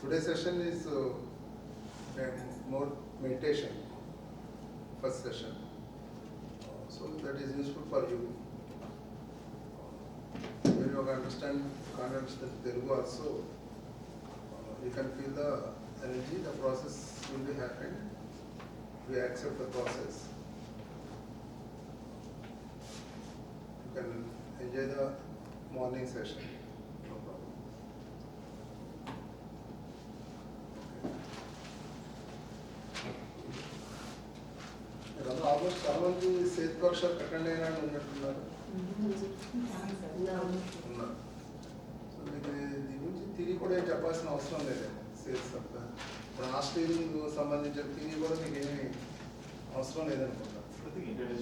Today's session is more meditation, first session. So that is useful for you. When you understand Telugu also, you can feel the energy, the process will be happening. We accept the process. You can enjoy the morning session. No problem. Almost చాలా మంది Seth workshop attend అయినా ఉన్నట్టున్నారు. ఉన్నారు. So మీకు దీని గురించి తిరిగి కూడా ఏం చెప్పాల్సిన అవసరం లేదండి. సేల్స్ ఇప్పుడు ఆస్ట్రేలింగ్ సంబంధించిన తిరిగి కూడా మీకు ఏమి అవసరం లేదనుకుంటా.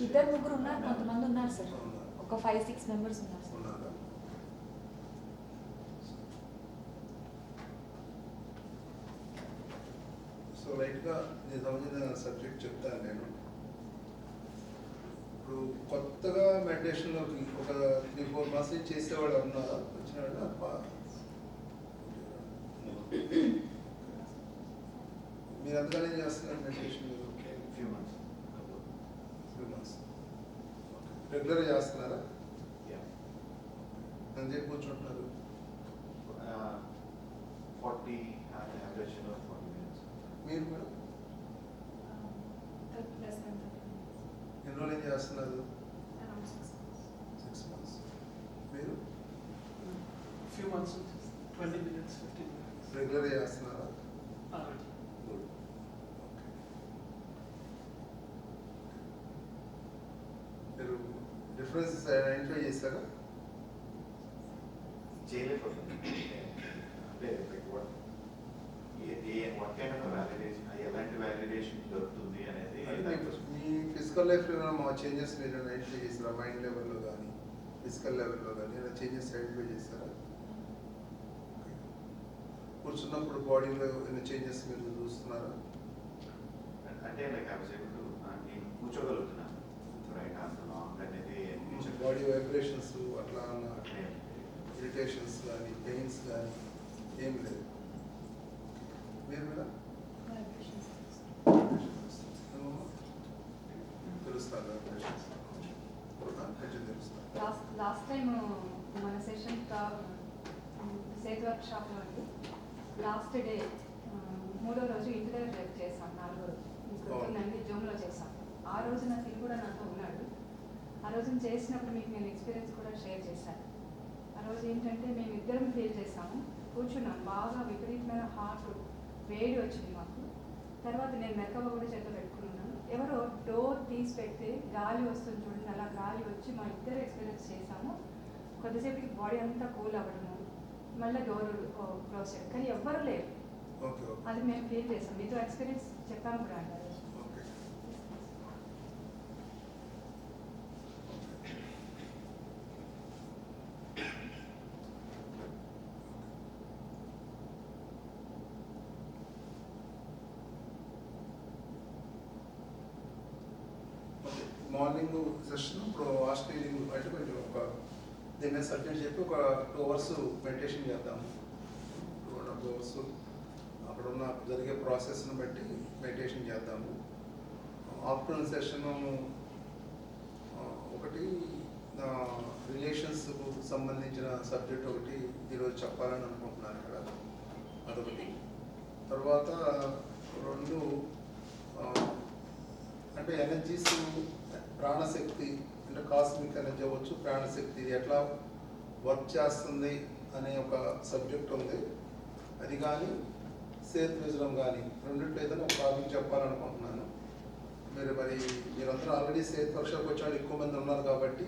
ఇద్దరు ముగ్గురు ఉన్నారు, కొంతమంది ఉన్నారు సార్. ఒక 5-6 మెంబర్స్ ఉన్నారు సార్. ఉన్నారా? సో రైట్గా నేను సంబంధించిన సబ్జెక్ట్ చెప్తాను నేను. ఇప్పుడు కొత్తగా మెడిటేషన్లోకి ఒక 3-4 మంత్స్ నుంచి చేసేవాళ్ళు ఉన్నారా? వచ్చిన మీరు ఎంతగానే చేస్తున్నారు మెడిటేషన్? ఫ్యూ మంత్స్ రెగ్యులర్గా చేస్తున్నారా? ఎంతసేపు కూర్చుంటున్నారు? 40 average of 40 minutes. మీరు కూడా ఎన్ని రోజులు ఏం చేస్తున్నారు? 6 months. మీరు few months, 20 minutes, 15 minutes. రెగ్యులర్గా చేస్తున్నారా? గుడ్. మీరు డిఫరెన్సెస్ ఐడెంటిఫై చేస్తారా? చేయలేకపోతుంది అంటే వాట్ కైండ్ ఆఫ్ వ్యాలిడేషన్, ఎలాంటి వ్యాలిడేషన్ దొరుకుతుంది అనేది. మీ ఫిజికల్ లైఫ్లో ఏమైనా చేంజెస్ మీరు ఐడెంటిఫై చేస్తారా? మైండ్ లెవెల్లో కానీ ఫిజికల్ లెవెల్లో కానీ ఏమైనా చేంజెస్ ఐడెంటిఫై చేస్తారా? కూర్చున్నప్పుడు బాడీలో ఏమైనా చేంజెస్ మీరు చూస్తున్నారా? అంటే like I was able to నేను కూర్చోగలుగుతున్నాను రైట్ అంత లాంగ్ అనేది బాడీ వైబ్రేషన్స్ అట్లా అట్లే ఇరిటేషన్స్ కానీ పెయిన్స్ కానీ ఏం లేదు. మీరు కూడా తెలుస్తారు వైబ్రేషన్స్ కొంచెం తెలుస్తారు. లాస్ట్ టైం మన సెషన్ సేత్ వర్క్ షాప్లో అండి లాస్ట్ డే 3వ రోజు ఇంటి దగ్గర చేసాం. 4వ రోజు గుర్తుందండి, జూమ్లో చేసాం. ఆ రోజు నా తిని కూడా నాతో ఉన్నాడు. ఆ రోజు చేసినప్పుడు మీకు నేను ఎక్స్పీరియన్స్ కూడా షేర్ చేశాను. ఆ రోజు ఏంటంటే మేము ఇద్దరం ఫీల్ చేసాము. కూర్చున్నాం, బాగా విపరీతమైన హార్ట్ వేడి వచ్చింది మాకు. తర్వాత నేను మెక్కవ కూడా చేతిలో పెట్టుకున్నాను. ఎవరో డోర్ తీసి పెడితే గాలి వస్తుంది చూడండి, అలా గాలి వచ్చి మా ఇద్దరు ఎక్స్పీరియన్స్ చేసాము. కొద్దిసేపటికి బాడీ అంతా కూల్ అవ్వడము, మళ్ళీ డోర్ క్లోజ్ చేయడం, కానీ ఎవ్వరూ లేరు. అది మేము ఫీల్ చేసాం. మీతో ఎక్స్పీరియన్స్ చెప్పాము కూడా అండి. మార్నింగ్ సెషన్ ఇప్పుడు ఆస్ట్రేలింగ్ అంటే కొంచెం ఒక దీని మీద సబ్జెక్ట్ చెప్పి ఒక 2 hours మెడిటేషన్ చేద్దాము. 2.5 hours అక్కడ ఉన్న జరిగే ప్రాసెస్ని బట్టి మెడిటేషన్ చేద్దాము. ఆఫ్టర్నూన్ సెషన్ ఒకటి రిలేషన్స్కు సంబంధించిన సబ్జెక్ట్ ఒకటి ఈరోజు చెప్పాలని అనుకుంటున్నాను ఇక్కడ, అదొకటి. తర్వాత 2 అంటే ఎనర్జీస్, ప్రాణశక్తి అంటే కాస్మిక్ ఎనర్జీ అవ్వచ్చు, ప్రాణశక్తి ఇది ఎట్లా వర్క్ చేస్తుంది అనే ఒక సబ్జెక్ట్ ఉంది. అది కానీ సేత్ విజడం కానీ రెండింటిలో ఏదైనా ఒక టాపిక్ చెప్పాలనుకుంటున్నాను. మీరందరూ ఆల్రెడీ సేత్ వర్క్షాప్ వచ్చే ఎక్కువ మంది ఉన్నారు కాబట్టి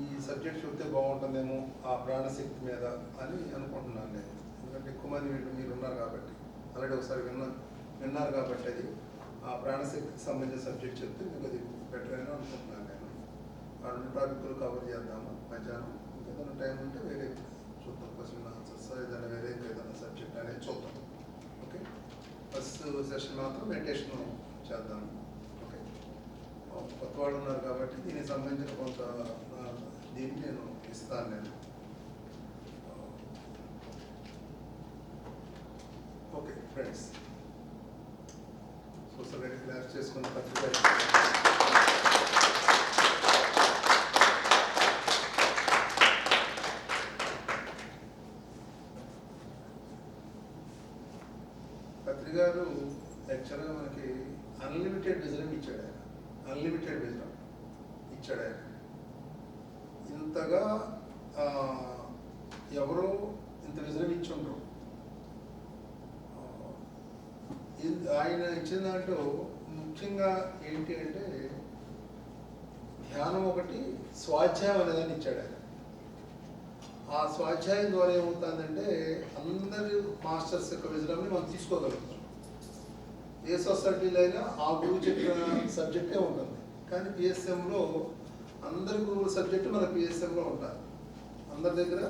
ఈ సబ్జెక్ట్ చెప్తే బాగుంటుందేమో ఆ ప్రాణశక్తి మీద అని అనుకుంటున్నాను నేను. ఎందుకంటే ఎక్కువ మంది మీరు ఉన్నారు కాబట్టి, ఆల్రెడీ ఒకసారి విన్నారు కాబట్టి అది ఆ ప్రాణశక్తికి సంబంధించిన సబ్జెక్ట్ చెప్తే మీకు అది బెటర్ అయినా అనుకుంటున్నాను నేను. ఆ 2 టాపిక్లు కవర్ చేద్దాము మధ్యాహ్నం. ఇంకేదైనా టైం ఉంటే వేరే చూద్దాం, క్వశ్చన్ ఆన్సర్స్ ఏదైనా వేరే ఏదైనా సబ్జెక్ట్ అనేది చూద్దాం. ఓకే, ఫస్ట్ సెషన్ మాత్రం మెడిటేషన్ చేద్దాము. ఓకే, కొత్త వాళ్ళు ఉన్నారు కాబట్టి దీనికి సంబంధించిన కొంత దీన్ని నేను ఇస్తాను. నేను ఫ్రెండ్స్. సో సరే క్లాస్ చేసుకున్న పత్రిక గారు యాక్చువల్గా మనకి అన్లిమిటెడ్ విజన్ ఇచ్చాడు ఆయన. అన్లిమిటెడ్ విజన్ ఇచ్చాడు ఆయన. ఇంతగా ఎవరో ఇంత విజన్ ఇచ్చి ఉండరు. ఆయన ఇచ్చిన దాంట్లో ముఖ్యంగా ఏంటి అంటే ధ్యానం ఒకటి, స్వాధ్యాయం అనేదాన్ని ఇచ్చాడు ఆయన. ఆ స్వాధ్యాయం ద్వారా ఏమవుతుందంటే అందరి మాస్టర్స్ యొక్క విజయాన్ని మనం తీసుకోగలుగుతాం. ఏ సొసైటీలో అయినా ఆ గురువు చెప్పిన సబ్జెక్టే ఉంటుంది. కానీ పిఎస్ఎంలో అందరి గురువుల సబ్జెక్టు మన పిఎస్ఎంలో ఉంటారు. అందరి దగ్గర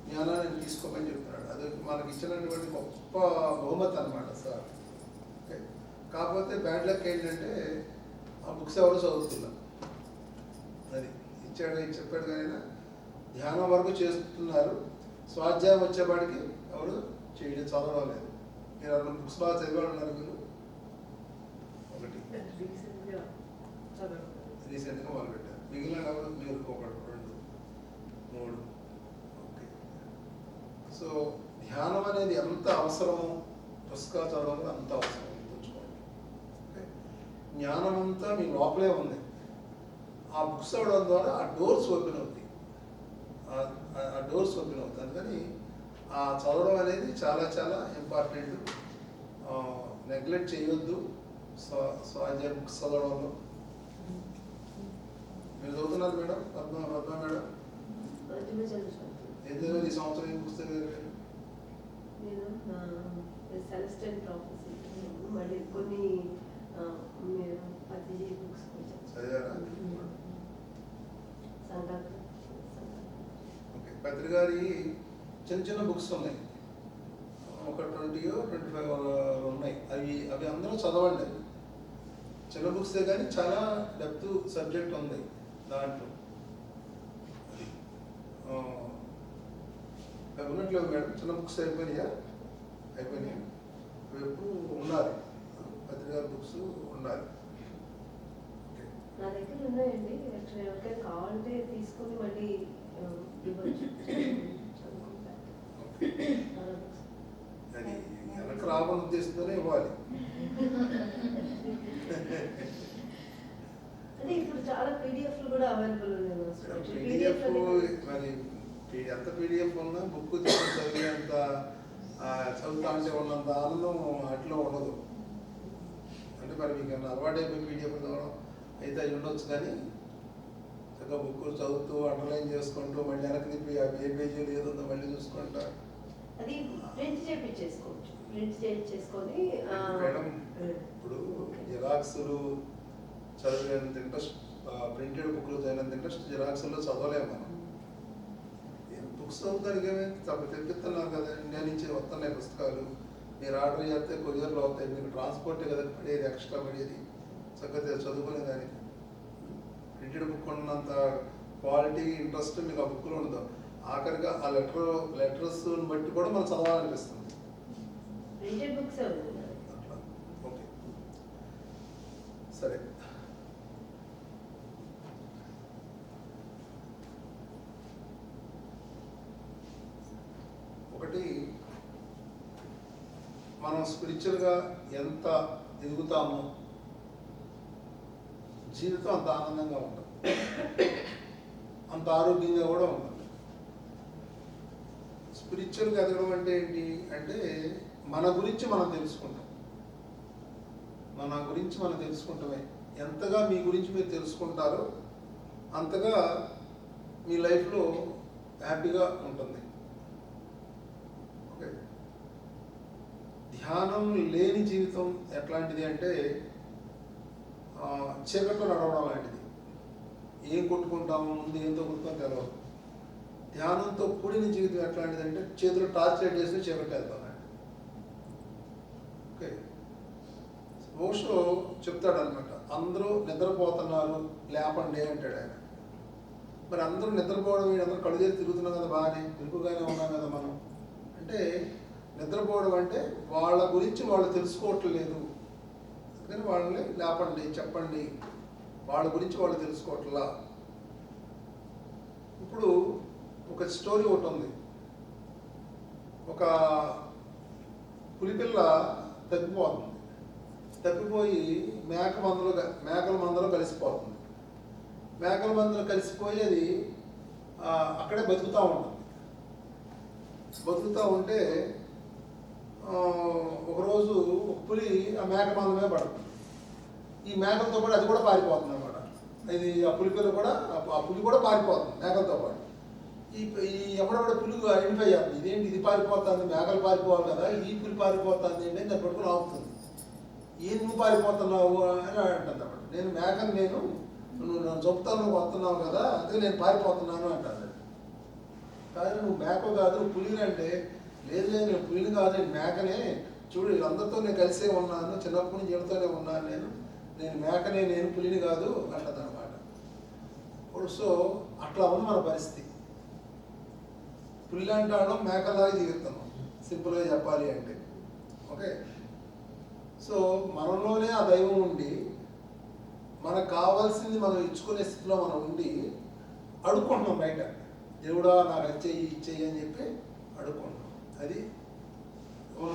జ్ఞానాన్ని తీసుకోమని చెప్తున్నాడు. అది మనకి ఇచ్చినటువంటి గొప్ప బహుమతి అన్నమాట సార్. ఓకే, కాకపోతే బ్యాడ్ లక్ ఏంటంటే ఆ బుక్స్ ఎవరు చదువుతున్నారు. అది చెప్పాడు కానీ ధ్యానం వరకు చేస్తున్నారు, స్వాధ్యాయం వచ్చేవాడికి ఎవరు చదవడం లేదు. మీరు ఎవరు బుక్స్ బాగా చదివాడు ఉన్నారు? మీరు ఒకటి రీసెంట్గా మొదలుపెట్టారు. మిగిలిన ఎవరు? మీరు ఒకటి, 2, 3. ఓకే, సో ధ్యానం అనేది ఎంత అవసరమో పుస్తకాలు చదవడం కూడా అంత అవసరం గుర్తుంచుకోండి. ఓకే, జ్ఞానం అంతా మీ లోపలే ఉంది. ఆ బుక్స్ చదవడం ద్వారా ఆ డోర్స్ ఓపెన్ అవుతాయి. ఆ డోర్స్ ఓపెన్ అవుతుంది. అందుకని ఆ చదవడం అనేది చాలా చాలా ఇంపార్టెంట్. నెగ్లెక్ట్ చేయొద్దు స్వాధ్యాయ బుక్స్ చదవడంలో. మీరు చదువుతున్నారు మేడం? పద్మ మేడం ఏం చదివారు ఈ సంవత్సరం? ఏం బుక్స్ చదివారు? చదివారా? ఓకే, పత్రికారి చిన్న చిన్న బుక్స్ ఉన్నాయి, ఒక 20 or 25 ఉన్నాయి. అవి అందరూ చదవండి. చిన్న బుక్సే కానీ చాలా డెప్త్ సబ్జెక్ట్ ఉంది దాంట్లో. అవి ఉన్నట్లేదు మేడం. చిన్న బుక్స్ అయిపోయినాయి. అవి ఎప్పుడు ఉండాలి, పత్రికా బుక్స్ ఉండాలి. నా దగ్గర ఉన్నాయండి. ఎవరికైనా కావాలంటే తీసుకుని మళ్ళీ అది వెనక్కి రావాలని ఉద్దేశంతోనే ఇవ్వాలి. అంటే ఇప్పుడు చాలా పీడిఎఫ్లు కూడా అవైలబుల్ ఉన్నాయి. పీడిఎఫ్ మరి ఎంత పీడిఎఫ్ ఉన్నా బుక్ తీసుకొని చదివేంత చదువుతా అంటే ఉన్నంత ఆనందం అట్లా ఉండదు. అంటే మరి మీకు ఏమన్నా అలవాటు అయిపోయి పీడిఎఫ్ చదవడం అయితే అవి ఉండొచ్చు. కానీ చక్కగా బుక్ చదువుతూ అండర్లైన్ చేసుకుంటూ మళ్ళీ వెనక్కి తిప్పి ఏ పేజీలు ఏదుందో మళ్ళీ చూసుకుంటా. అది ప్రింట్ చేయించేసుకోవచ్చు. ప్రింట్ చేయించేసుకొని మేడం ఇప్పుడు జిరాక్స్లు చదివేంత ఇంట్రెస్ట్, ప్రింటెడ్ బుక్లు చదివేంత ఇంట్రెస్ట్ జిరాక్స్లో చదవలేము మనం. బుక్స్ చదువుతానికి ఏమైంది? తెప్పిస్తున్నారు కదా, ఇండియా నుంచి వస్తున్నాయి పుస్తకాలు. మీరు ఆర్డర్ చేస్తే కొరియర్లో అవుతాయి. మీకు ట్రాన్స్పోర్టే కదా పడేది, ఎక్స్ట్రా పడేది. చక్కగా చదువుకునే దానికి ప్రింటెడ్ బుక్ ఉన్నంత క్వాలిటీ, ఇంట్రెస్ట్ మీకు ఆ బుక్లో ఉండదు. ఆఖరిగా ఆ లెటర్స్ బట్టి కూడా మనం చదవాలనిపిస్తుంది. ప్రింటెడ్ బుక్స్ అట్లా. ఓకే, సరే. ఒకటి, మనం స్పిరిచువల్గా ఎంత ఎదుగుతామో జీవితం అంత ఆనందంగా ఉంటుంది, అంత ఆరోగ్యంగా కూడా ఉంటుంది. స్పిరిచువల్గా ఎదగడం అంటే ఏంటి అంటే మన గురించి మనం తెలుసుకుంటాం. మన గురించి మనం తెలుసుకుంటామే. ఎంతగా మీ గురించి మీరు తెలుసుకుంటారో అంతగా మీ లైఫ్లో హ్యాపీగా ఉంటుంది. ఓకే, ధ్యానం లేని జీవితం ఎట్లాంటిది అంటే చీకట్లో నడవడం లాంటిది. ఏం కొట్టుకుంటాము, ముందు ఏం తగ్గుతుందో తెలియదు. ధ్యానంతో కూడిన జీవితం ఎట్లాంటిది అంటే చేతిలో టార్చ్ లైట్ చేసి చీకటి వెళ్తాం. ఓకే, ఓషో చెప్తాడు అనమాట, అందరూ నిద్రపోతున్నారు లేపండి అంటాడు ఆయన. మరి అందరూ నిద్రపోవడం, అందరూ కళ్ళు చేసి తిరుగుతున్నాం కదా, బాగానే తిరుగుగానే ఉన్నాం కదా మనం. అంటే నిద్రపోవడం అంటే వాళ్ళ గురించి వాళ్ళు తెలుసుకోవట్లేదు. అందుకని వాళ్ళని లేపండి, చెప్పండి, వాళ్ళ గురించి వాళ్ళు తెలుసుకోవట్లా. ఇప్పుడు ఒక స్టోరీ ఒకటి ఉంది. ఒక పులిపిల్ల తప్పిపోతుంది. తప్పిపోయి మేకల మందలో కలిసిపోతుంది. మేకల మందలో కలిసిపోయి అది అక్కడే బతుకుతూ ఉంటుంది. బతుకుతూ ఉంటే ఒకరోజు ఒక పులి ఆ మేక మందమే పడుతుంది. ఈ మేకలతో పాటు అది కూడా పారిపోతుంది అన్నమాట. ఇది ఆ పులిపిల్ల కూడా, ఆ పులి కూడా పారిపోతుంది మేకలతో పాటు. ఈ ఎమ్మడబడి పులి ఐడెంటిఫై చేస్తుంది, ఇదేంటి ఇది పారిపోతుంది, మేకలు పారిపోవాలి కదా, ఈ పులి పారిపోతుంది ఏంటి అని దాన్ని పట్టుకుని ఆపుతుంది. ఏం నువ్వు పారిపోతున్నావు అని అంటుంది అన్నమాట. నేను మేకని, నువ్వు నన్ను చెప్తాను, నువ్వు వస్తున్నావు కదా, అందుకే నేను పారిపోతున్నాను అంటాను. కానీ నువ్వు మేక కాదు, నువ్వు పులిని అంటే, లేదు నేను పులిని కాదు, నేను మేకనే, చూడు వీళ్ళందరితో నేను కలిసే ఉన్నాను, చిన్నప్పటి నుంచి వీళ్ళతోనే ఉన్నాను, నేను మేకనే, నేను పులిని కాదు అంటది అనమాట. సో అట్లా ఉంది మన పరిస్థితి. పులి అంటాను, మేకలాగా జీవిస్తున్నాం, సింపుల్గా చెప్పాలి అంటే. ఓకే, సో మనలోనే ఆ దైవం ఉండి మనకు కావాల్సింది మనం ఇచ్చుకునే స్థితిలో మనం ఉండి అడుక్కుంటున్నాం బయట, దేవుడా నాకు అది చెయ్యి ఇచ్చేయి అని చెప్పి అడుక్కుంటున్నాం. అది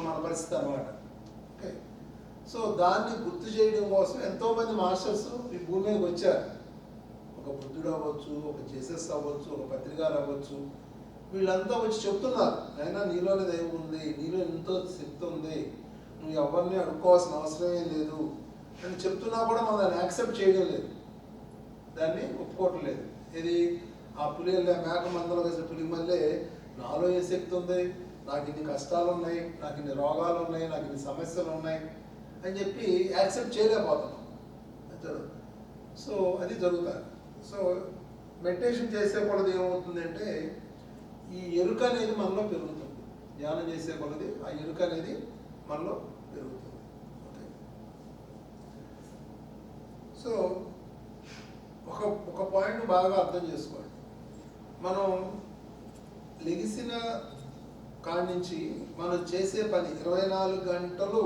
మన పరిస్థితి అన్నమాట. ఓకే, సో దాన్ని గుర్తు చేయడం కోసం ఎంతోమంది మాస్టర్స్ ఈ భూమి మీదకి వచ్చారు. ఒక బుద్ధుడు అవ్వచ్చు, ఒక జీసస్ అవ్వచ్చు, ఒక పత్రికారు అవ్వచ్చు, వీళ్ళంతా వచ్చి చెప్తున్నారు, అయినా నీలోనే దైవం ఉంది, నీలో ఎంతో శక్తి ఉంది, నువ్వు ఎవరిని అడుక్కోవాల్సిన అవసరమే లేదు అని చెప్తున్నా కూడా మనం దాన్ని యాక్సెప్ట్ చేయడం లేదు, దాన్ని ఒప్పుకోవట్లేదు. ఇది ఆ పులి మేక మందలో వేసిన పులి మళ్ళీ నాలో ఏ శక్తి ఉంది, నాకు ఇన్ని కష్టాలు ఉన్నాయి, నాకు ఇన్ని రోగాలు ఉన్నాయి, నాకు ఇన్ని సమస్యలు ఉన్నాయి అని చెప్పి యాక్సెప్ట్ చేయలేకపోతున్నాం. సో అది జరుగుతుంది. సో మెడిటేషన్ చేసే కొలది ఏమవుతుందంటే ఈ ఎరుక అనేది మనలో పెరుగుతుంది. ధ్యానం చేసే కొలది ఆ ఎరుక అనేది మనలో పెరుగుతుంది. ఓకే, సో ఒక పాయింట్ బాగా అర్థం చేసుకోండి. మనం లెగిసిన కాడి నుంచి మనం చేసే పని 24 గంటలు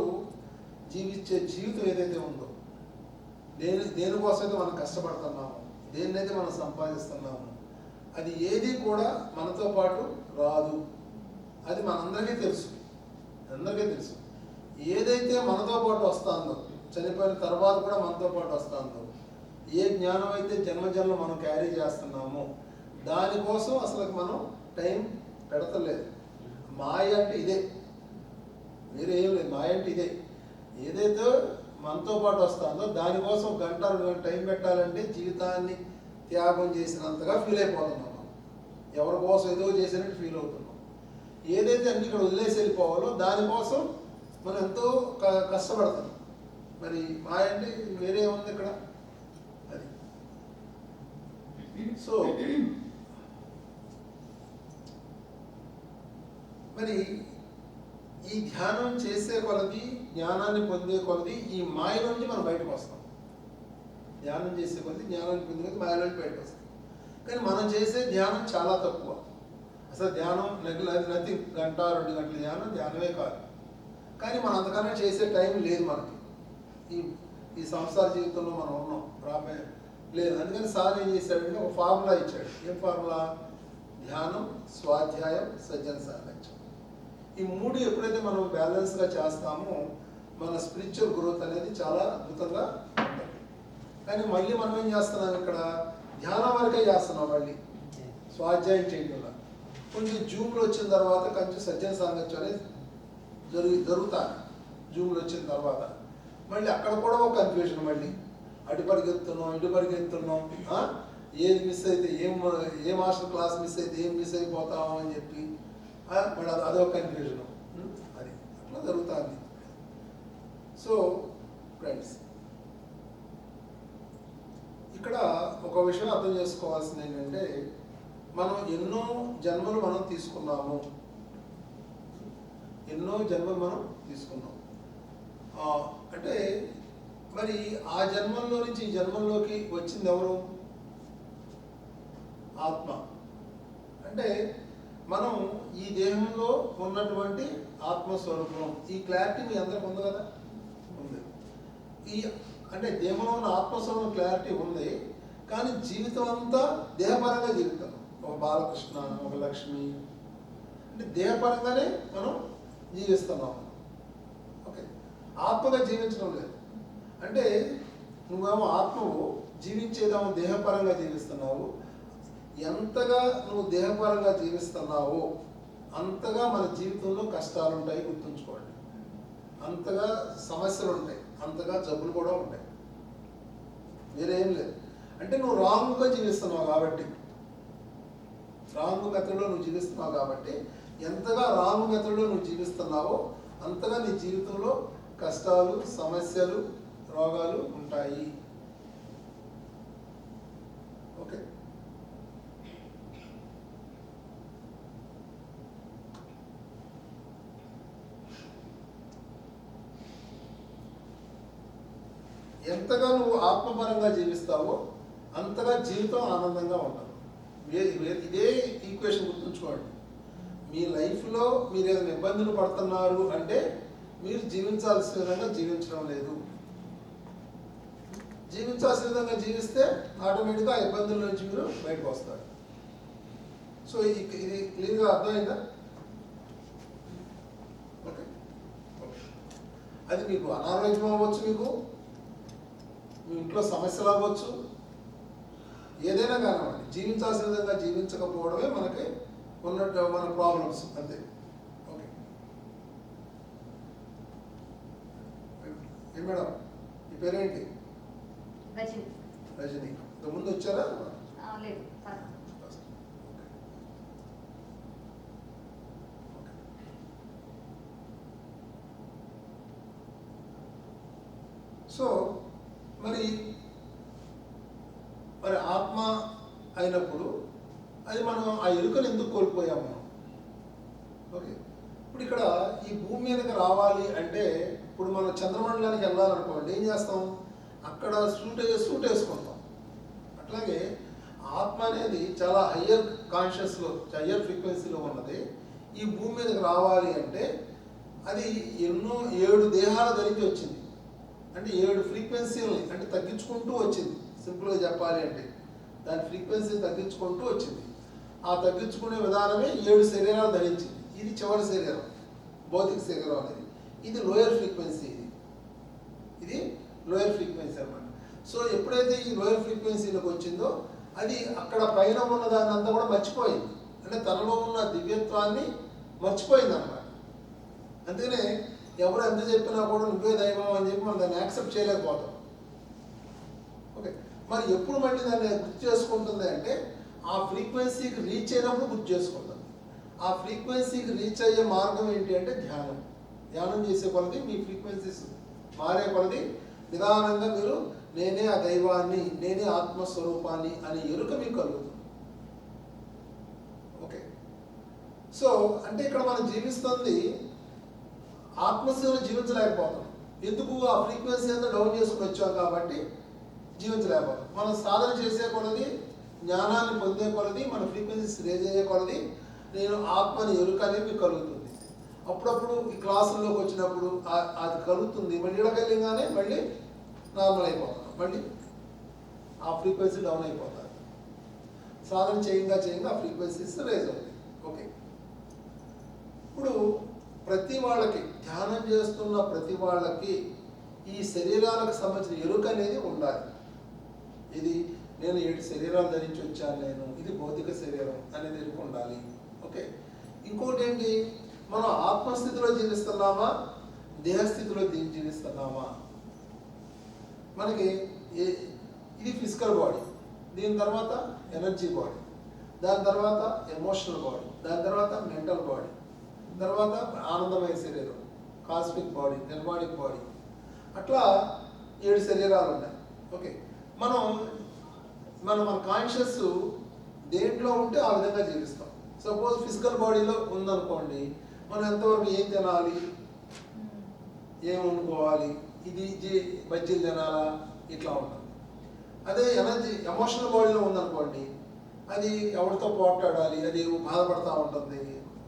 జీవించే జీవితం ఏదైతే ఉందో, దేనికోసమైతే మనం కష్టపడుతున్నాము, దేన్నైతే మనం సంపాదిస్తున్నాము, అది ఏది కూడా మనతో పాటు రాదు. అది మనందరికీ తెలుసు, అందరికీ తెలుసు. ఏదైతే మనతో పాటు వస్తుందో, చనిపోయిన తర్వాత కూడా మనతో పాటు వస్తుందో, ఏ జ్ఞానం అయితే జన్మజన్మ మనం క్యారీ చేస్తున్నామో దానికోసం అసలు మనం టైం పెడతలేదు. మాయ అంటే ఇదే, వేరే ఏం లేదు. మాయ అంటే ఇదే, ఏదైతే మనతో పాటు వస్తుందో దానికోసం 1 గంట 2 గంటలు టైం పెట్టాలంటే జీవితాన్ని త్యాగం చేసినంతగా ఫీల్ అయిపోతున్నాం. ఎవరి కోసం ఏదో చేసినట్టు ఫీల్ అవుతున్నాం. ఏదైతే అన్ని ఇక్కడ వదిలేసి వెళ్ళిపోవాలో దానికోసం మనం ఎంతో కష్టపడుతున్నాం. మరి మాయ అంటే వేరే ఉంది ఇక్కడ. అది సో మరి ఈ ధ్యానం చేసే కొలది, జ్ఞానాన్ని పొందే కొలది ఈ మాయ నుంచి మనం బయటకు వస్తాం. ధ్యానం చేసే కొలది, జ్ఞానాన్ని పొందే కొలది మాయ నుంచి బయటకు వస్తాం. కానీ మనం చేసే ధ్యానం చాలా తక్కువ. అసలు ధ్యానం నథింగ్, 1 గంట 2 గంటల ధ్యానమే కాదు. కానీ మనం అంతకన్నా చేసే టైం లేదు మనకి. ఈ సంసార జీవితంలో మనం ఉన్నాం, రాబోయే లేదు. అందుకని సార్ ఏం చేశాడంటే ఒక ఫార్ములా ఇచ్చాడు. ఏం ఫార్ములా? ధ్యానం, స్వాధ్యాయం, సజ్జన సాంగత్యం. ఈ 3 ఎప్పుడైతే మనం బ్యాలెన్స్గా చేస్తామో మన స్పిరిచువల్ గ్రోత్ అనేది చాలా అద్భుతంగా ఉంటుంది. కానీ మళ్ళీ మనం ఏం చేస్తున్నాం, ఇక్కడ ధ్యానం వరకే చేస్తున్నాం. మళ్ళీ స్వాధ్యాయం చేయడం వల్ల కొంచెం జూమ్లో వచ్చిన తర్వాత కొంచెం సజ్జన సాంగత్యం అనేది జరుగుతాయి. జూమ్లో వచ్చిన తర్వాత మళ్ళీ అక్కడ కూడా ఒక కన్ఫ్యూజన్, మళ్ళీ అటు పరిగెత్తున్నాం ఇటు పరిగెత్తున్నాం, ఏది మిస్ అయితే ఏ మాస్టర్ క్లాస్ మిస్ అయితే ఏం మిస్ అయిపోతాము అని చెప్పి మళ్ళీ అదొక కన్ఫ్యూజన్. అది అట్లా జరుగుతుంది. సో ఫ్రెండ్స్, ఇక్కడ ఒక విషయం అర్థం చేసుకోవాల్సింది ఏంటంటే మనం ఎన్నో జన్మలు మనం తీసుకున్నాము. అంటే మరి ఆ జన్మల్లో నుంచి ఈ జన్మల్లోకి వచ్చింది ఎవరు? ఆత్మ. అంటే మనం ఈ దేహంలో ఉన్నటువంటి ఆత్మస్వరూపం, ఈ క్లారిటీ మీ అందరికి ఉంది కదా, ఉంది. ఈ అంటే దేహంలో ఉన్న ఆత్మస్వరూపం క్లారిటీ ఉంది, కానీ జీవితం అంతా దేహపరంగా జీవితం. ఒక బాలకృష్ణ, ఒక లక్ష్మి, అంటే దేహపరంగానే మనం జీవిస్తున్నాం. ఓకే, ఆత్మగా జీవించడం లేదు. అంటే నువ్వేమో ఆత్మవు, జీవించేదేమో దేహపరంగా జీవిస్తున్నావు. ఎంతగా నువ్వు దేహపరంగా జీవిస్తున్నావో అంతగా మన జీవితంలో కష్టాలు ఉంటాయి, గుర్తుంచుకోండి. అంతగా సమస్యలు ఉంటాయి, అంతగా జబ్బులు కూడా ఉంటాయి. వేరేం లేదు. అంటే నువ్వు రాంగ్గా జీవిస్తున్నావు కాబట్టి, రాంగ్ మెథడ్లో నువ్వు జీవిస్తున్నావు కాబట్టి, ఎంతగా రాంగ్ మెథడ్లో నువ్వు జీవిస్తున్నావో అంతగా నీ జీవితంలో కష్టాలు, సమస్యలు, రోగాలు ఉంటాయి. ఓకే, ఎంతగా నువ్వు ఆత్మపరంగా జీవిస్తావో అంతగా జీవితం ఆనందంగా ఉంటుంది. ఇదే ఈక్వేషన్ గుర్తుంచుకోండి. మీ లైఫ్లో మీరు ఏదైనా ఇబ్బందులు పడుతున్నారు అంటే మీరు జీవించాల్సిన విధంగా జీవించడం లేదు. జీవించాల్సిన విధంగా జీవిస్తే ఆటోమేటిక్గా ఆ ఇబ్బందుల నుంచి మీరు బయటకు వస్తారు. సో ఇది క్లియర్గా అర్థమైందా? ఓకే, అది మీకు అనారోగ్యం అవ్వచ్చు, మీకు మీ ఇంట్లో సమస్యలు అవ్వచ్చు, ఏదైనా కానివ్వండి, జీవించాల్సిన విధంగా జీవించకపోవడమే మనకి ఉన్నట్టు మన ప్రాబ్లమ్స్ అంతే. ఓకే, ఏ మేడం ఈ పేరేంటి? రజని. రజని. ఇంతకుముందు వచ్చారా? లేదు. సో మరి ఆత్మ అయినప్పుడు అది మనం ఆ ఎరుకను ఎందుకు కోల్పోయాము మనం? ఓకే, ఇప్పుడు ఇక్కడ ఈ భూమి మీదకి రావాలి అంటే, ఇప్పుడు మనం చంద్రమండలానికి వెళ్ళాలనుకోండి, ఏం చేస్తాం? అక్కడ సూట్ వేసుకుంటాం. అట్లాగే ఆత్మ అనేది చాలా హయ్యర్ కాన్షియస్లో, హయ్యర్ ఫ్రీక్వెన్సీలో ఉన్నది. ఈ భూమి మీదకి రావాలి అంటే అది 7 దేహాల ధరించి వచ్చింది. అంటే 7 ఫ్రీక్వెన్సీలని అంటే తగ్గించుకుంటూ వచ్చింది. సింపుల్గా చెప్పాలి అంటే దాని ఫ్రీక్వెన్సీ తగ్గించుకుంటూ వచ్చింది. ఆ తగ్గించుకునే విధానమే 7 శరీరాలు ధరించింది. ఇది చివరి శరీరం, భౌతిక శరీరం అనేది. ఇది లోయర్ ఫ్రీక్వెన్సీ, ఇది లోయర్ ఫ్రీక్వెన్సీ అన్నమాట. సో ఎప్పుడైతే ఈ లోయర్ ఫ్రీక్వెన్సీలోకి వచ్చిందో అది అక్కడ పైన ఉన్న దాన్ని అంతా కూడా మర్చిపోయింది. అంటే తనలో ఉన్న దివ్యత్వాన్ని మర్చిపోయింది అన్నమాట. అందుకనే ఎవరు ఎంత చెప్పినా కూడా నువ్వే దైవం అని చెప్పి మనం దాన్ని యాక్సెప్ట్ చేయలేకపోతాం. ఓకే, మరి ఎప్పుడు మళ్ళీ దాన్ని గుర్తు చేసుకుంటుంది అంటే ఆ ఫ్రీక్వెన్సీకి రీచ్ అయినప్పుడు గుర్తు చేసుకుంటుంది. ఆ ఫ్రీక్వెన్సీకి రీచ్ అయ్యే మార్గం ఏంటి అంటే ధ్యానం. ధ్యానం చేసే కొలది మీ ఫ్రీక్వెన్సీస్ మారే కొలది నిదానంగా మీరు నేనే ఆ దైవాన్ని, నేనే ఆత్మస్వరూపాన్ని అనే ఎరుక మీకు కలుగుతుంది. ఓకే, సో అంటే ఇక్కడ మనం జీవిస్తుంది ఆత్మసేవలో జీవించలేకపోతాం. ఎందుకు? ఆ ఫ్రీక్వెన్సీ అంతా డౌన్ చేసుకుని వచ్చాం కాబట్టి జీవించలేకపోతాం. మనం సాధన చేసే కొలది, జ్ఞానాన్ని పొందే కొలది, మన ఫ్రీక్వెన్సీస్ రేజ్ అయ్యే కొలది నేను ఆత్మని ఎరుక అనేది మీకు కలుగుతుంది. అప్పుడప్పుడు ఈ క్లాసుల్లోకి వచ్చినప్పుడు అది కలుగుతుంది. మళ్ళీ ఇడకెళ్ళగానే మళ్ళీ నార్మల్ అయిపోతాం, మళ్ళీ ఆ ఫ్రీక్వెన్సీ డౌన్ అయిపోతారు. సాధన చేయంగా ఆ ఫ్రీక్వెన్సీస్ రేజ్ అవుతాయి. ఓకే, ఇప్పుడు ప్రతి వాళ్ళకి, ధ్యానం చేస్తున్న ప్రతి వాళ్ళకి ఈ శరీరాలకు సంబంధించిన ఎరుక అనేది ఉండాలి. ఇది నేను 7 శరీరాలు ధరించి వచ్చాను, నేను ఇది భౌతిక శరీరం అనేది ఎరుక ఉండాలి. ఓకే, ఇంకోటి ఏంటి? మనం ఆత్మస్థితిలో జీవిస్తున్నామా, దేహస్థితిలో జీవిస్తున్నామా? మనకి ఇది ఫిజికల్ బాడీ, దీని తర్వాత ఎనర్జీ బాడీ, దాని తర్వాత ఎమోషనల్ బాడీ, దాని తర్వాత మెంటల్ బాడీ, తర్వాత ఆనందమయ శరీరం, కాస్మిక్ బాడీ, నిర్మాణిక్ బాడీ, అట్లా 7 శరీరాలు ఉన్నాయి. ఓకే, మన కాన్షియస్ దేంట్లో ఉంటే ఆ విధంగా జీవిస్తాం. సపోజ్ ఫిజికల్ బాడీలో ఉందనుకోండి, మనం ఎంతవరకు ఏం తినాలి, ఏం వండుకోవాలి, ఇది బజ్జీలు తినాలా, ఇట్లా ఉంటుంది. అదే ఎనర్జీ ఎమోషనల్ బాడీలో ఉందనుకోండి, అది ఎవరితో పోట్లాడాలి, అది బాధపడతా ఉంటుంది,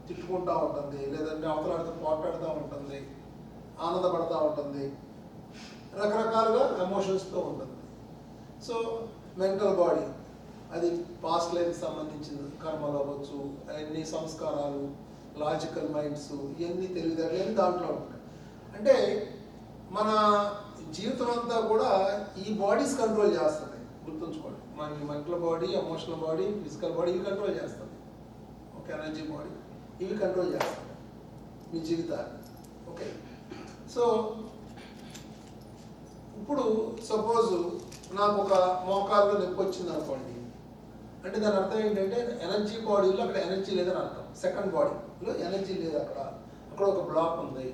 తిట్టుకుంటూ ఉంటుంది, లేదంటే అవతలాడితో పోట్లాడుతూ ఉంటుంది, ఆనందపడతా ఉంటుంది, రకరకాలుగా ఎమోషన్స్తో ఉంటుంది. సో మెంటల్ బాడీ అది పాస్ట్ లైఫ్కి సంబంధించిన కర్మలు అవ్వచ్చు, అన్ని సంస్కారాలు, లాజికల్ మైండ్స్, ఇవన్నీ తెలివితేటలు దాంట్లో ఉంటాయి. అంటే మన జీవితం అంతా కూడా ఈ బాడీస్ కంట్రోల్ చేస్తుంది. గుర్తుంచుకోండి, మన mental body, emotional body, physical body ఇవి కంట్రోల్ చేస్తుంది. ఓకే, ఎనర్జీ బాడీ ఇవి కంట్రోల్ చేస్తుంది మీ జీవితాన్ని. ఓకే, సో ఇప్పుడు సపోజ్ నాకు ఒక మోకాల్లో నొప్పి వచ్చింది అనుకోండి, అంటే దాని అర్థం ఏంటంటే ఎనర్జీ బాడీలో అక్కడ ఎనర్జీ లేదని అర్థం. సెకండ్ బాడీలో ఎనర్జీ లేదు, అక్కడ ఒక బ్లాక్ ఉంది.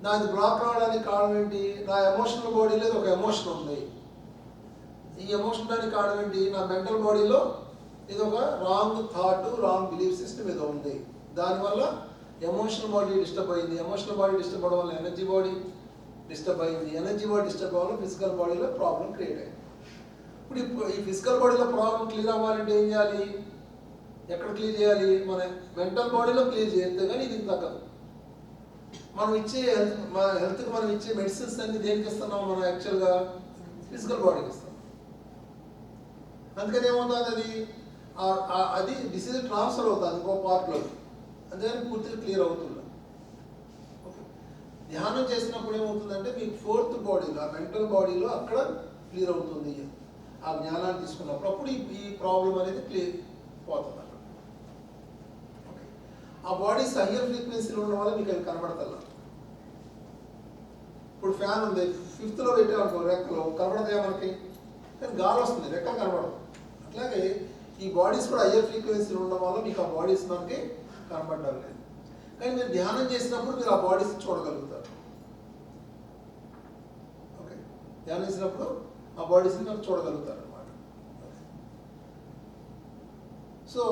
నాది బ్లాక్ రావడానికి కారణం ఏంటి? నా ఎమోషనల్ బాడీలో ఒక ఎమోషన్ ఉంది. ఈ ఎమోషన్ దానికి కారణం ఏంటి? నా మెంటల్ బాడీలో ఇది ఒక wrong thought, wrong belief system ఏదో ఉంది. దానివల్ల ఎమోషనల్ బాడీ డిస్టర్బ్ అయింది. ఎమోషనల్ బాడీ డిస్టర్బ్ అవ్వడం వల్ల ఎనర్జీ బాడీ డిస్టర్బ్ అయింది. ఎనర్జీ బాడీ డిస్టర్బ్ అవ్వడం ఫిజికల్ బాడీలో ప్రాబ్లం క్రియేట్ అయింది. ఇప్పుడు ఈ ఫిజికల్ బాడీలో ప్రాబ్లం క్లియర్ అవ్వాలంటే ఏం చేయాలి? ఎక్కడ క్లియర్ చేయాలి? మన మెంటల్ బాడీలో క్లియర్ చేస్తే కానీ ఇది తగ్గదు. మనం ఇచ్చే హెల్త్కి మనం ఇచ్చే మెడిసిన్స్ అన్ని దేనికి ఇస్తున్నాం? మనం యాక్చువల్గా ఫిజికల్ బాడీకి ఇస్తాం. అందుకని ఏమవుతుంది, అది డిసీజ్ ట్రాన్స్ఫర్ అవుతుంది ఇంకో పార్ట్లో, అందుకని పూర్తిగా క్లియర్ అవుతుంది. ఓకే, ధ్యానం చేసినప్పుడు ఏమవుతుందంటే మీకు ఫోర్త్ బాడీలో, ఆ మెంటల్ బాడీలో అక్కడ క్లియర్ అవుతుంది. ఆ జ్ఞానాన్ని తీసుకున్నప్పుడు అప్పుడు ఈ ప్రాబ్లం అనేది క్లియర్ పోతుంది అక్కడ. ఓకే, ఆ బాడీస్ హయ్యర్ ఫ్రీక్వెన్సీలో ఉండడం వల్ల మీకు అవి కనబడతల్లా. ఇప్పుడు ఫ్యాన్ ఉంది, 5th పెట్టామనుకో రెక్కలు కనబడతాయా మనకి? కానీ గాలి వస్తుంది, రెక్కలు కనబడదు. అట్లాగే ఈ బాడీస్ కూడా హయ్యర్ ఫ్రీక్వెన్సీలో ఉండడం వల్ల మీకు ఆ బాడీస్ మనకి కనబడడం లేదు. కానీ మీరు ధ్యానం చేసినప్పుడు మీరు ఆ బాడీస్ చూడగలుగుతారు. ఓకే, ధ్యానం చేసినప్పుడు ఆ బాడీస్ని మీరు చూడగలుగుతారు అన్నమాట. సో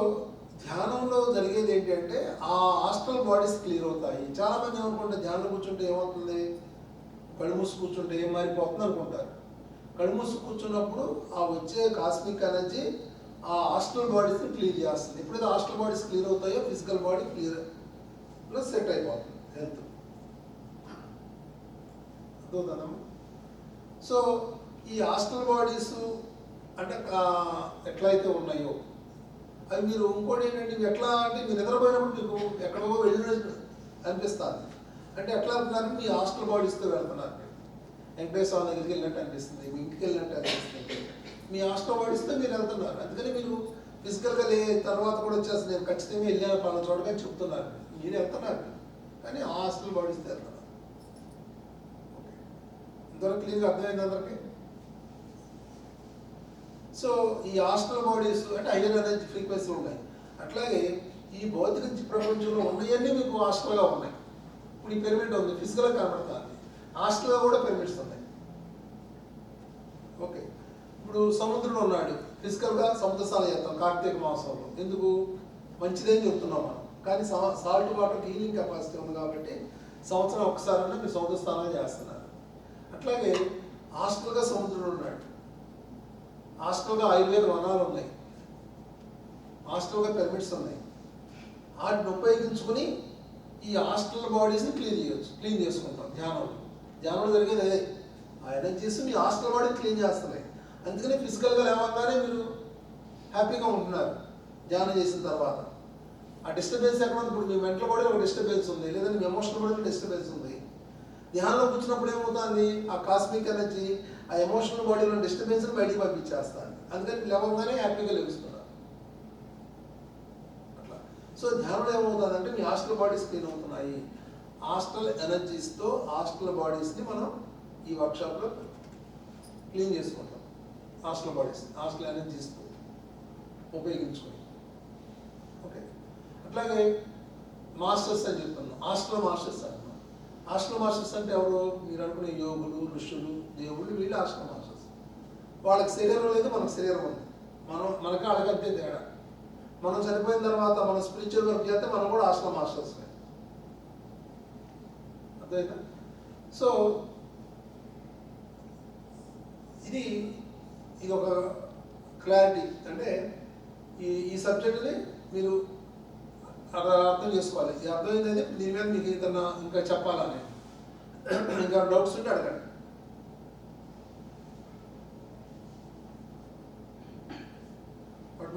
ధ్యానంలో జరిగేది ఏంటంటే ఆ ఆస్ట్రల్ బాడీస్ క్లియర్ అవుతాయి. చాలామంది ఏమనుకుంటే ధ్యానం కూర్చుంటే ఏమవుతుంది, కళ్ళు మూసి కూర్చుంటే ఏం మారిపోతుంది అనుకుంటారు. కళ్ళు మూసి కూర్చున్నప్పుడు ఆ వచ్చే కాస్మిక్ ఎనర్జీ ఆ ఆస్ట్రల్ బాడీస్ని క్లియర్ చేస్తుంది. ఎప్పుడైతే ఆస్ట్రల్ బాడీస్ క్లియర్ అవుతాయో ఫిజికల్ బాడీ క్లియర్ సెట్ అయిపోతుంది హెల్త్. అర్థమవుతుందమ్మా? సో ఈ ఆస్ట్రల్ బాడీస్ అంటే ఎట్లయితే ఉన్నాయో అవి మీరు ఇంకోటి ఏంటంటే ఇవి ఎట్లా అంటే మీరు నిద్రపోయినప్పుడు మీకు ఎక్కడికో వెళ్ళినట్టు అనిపిస్తుంది. అంటే ఎట్లా వెళ్తున్నారు? మీ ఆస్ట్రల్ బాడీస్తో వెళ్తున్నారు. వెంకటేశ్వర స్వామి దగ్గరికి వెళ్ళినట్టు అనిపిస్తుంది, మీ ఇంటికి వెళ్ళినట్టు అనిపిస్తుంది, మీ ఆస్ట్రల్ బాడీస్తో మీరు వెళ్తున్నారు. అందుకని మీరు ఫిజికల్గా తర్వాత కూడా వచ్చేస్తుంది, నేను ఖచ్చితంగా వెళ్ళాను పలానా చోటగా చెప్తున్నారు. మీరు వెళ్తున్నారు కానీ ఆ ఆస్ట్రల్ బాడీస్తో వెళ్తున్నారు. ఓకే, ఇంతవరకు క్లియర్గా అర్థమైంది అందరికీ? సో ఈ ఆస్ట్రల్ బాడీస్ అంటే హైయర్ ఎనర్జీ ఫ్రీక్వెన్సీ ఉన్నాయి. అట్లాగే ఈ భౌతిక ప్రపంచంలో ఉన్నవన్నీ మీకు ఆస్ట్రల్గా ఉన్నాయి. ఇప్పుడు ఈ పిరమిడ్ ఉంది, ఫిజికల్గా కనబడుతుంది, ఆస్ట్రల్గా కూడా పిరమిడ్స్ ఉన్నాయి. ఓకే, ఇప్పుడు సముద్రుడు ఉన్నాడు, ఫిజికల్గా సముద్ర స్నానం చేస్తాం కార్తీక మాసంలో. ఎందుకు? మంచిదేని చెప్తున్నాం మనం. కానీ సాల్ట్ వాటర్ హీలింగ్ కెపాసిటీ ఉంది కాబట్టి సంవత్సరం ఒకసారైనా మీరు సముద్ర స్నానం చేస్తున్నారు. అట్లాగే ఆస్ట్రల్గా సముద్రుడు ఉన్నాడు, ఆస్ట్రల్గా ఆయుర్వేద వనాలు ఉన్నాయి, ఆస్ట్రల్గా పిరమిడ్స్ ఉన్నాయి. వాటిని ఉపయోగించుకుని ఈ ఆస్ట్రల్ బాడీస్ని క్లీన్ చేసుకుంటాం ధ్యానంలో జరిగేది అదే. ఆ ఎనర్జీస్ మీ ఆస్ట్రల్ బాడీని క్లీన్ చేస్తున్నాయి. అందుకని ఫిజికల్గా లేవగానే మీరు హ్యాపీగా ఉంటున్నారు ధ్యానం చేసిన తర్వాత. ఆ డిస్టర్బెన్స్ ఎక్కడ ఉంది? ఇప్పుడు మీ మెంటల్ బాడీలో ఒక డిస్టర్బెన్స్ ఉంది, లేదంటే మీ ఎమోషనల్ బాడీలో డిస్టర్బెన్స్ ఉంది. ధ్యానంలో కూర్చున్నప్పుడు ఏమవుతుంది? ఆ కాస్మిక్ ఎనర్జీ ఆ ఎమోషనల్ బాడీలో డిస్టర్బెన్స్ని బయటికి పంపించేస్తాను. అందుకని లేవగానే హ్యాపీగా లభిస్తున్నారు అట్లా. సో ధ్యానంలో ఏమవుతుందంటే మీ ఆస్ట్రల్ బాడీస్ క్లీన్ అవుతున్నాయి. ఆస్ట్రల్ ఎనర్జీస్తో ఆస్ట్రల్ బాడీస్ని మనం ఈ వర్క్షాప్లో క్లీన్ చేసుకుంటాం. ఆస్ట్రల్ బాడీస్ ఆస్ట్రల్ ఎనర్జీస్తో ఉపయోగించుకొని. ఓకే, అట్లాగే మాస్టర్స్ అని చెప్తున్నాం, ఆస్ట్రల్ మాస్టర్స్ అంటున్నాం. ఆస్ట్రల్ మాస్టర్స్ అంటే ఎవరు? మీరు అనుకునే యోగులు, ఋషులు, దేవుళ్ళు, వీళ్ళు ఆస్ట్రల్ మాస్టర్స్. వాళ్ళకి శరీరం లేదు, మనకు శరీరం ఉంది. మనకి అడగంతే తేడా. మనం చనిపోయిన తర్వాత మనం స్పిరిచువల్ వర్క్ చేస్తే మనం కూడా ఆస్ట్రల్ మాస్టర్స్. అర్థమైందా? సో ఇది ఒక క్లారిటీ. అంటే ఈ సబ్జెక్టుని మీరు అర్థం చేసుకోవాలి. ఈ అర్థమైంది దీని మీద మీకు ఏదన్నా ఇంకా చెప్పాలని, ఇంకా డౌట్స్ ఉంటే అడగండి.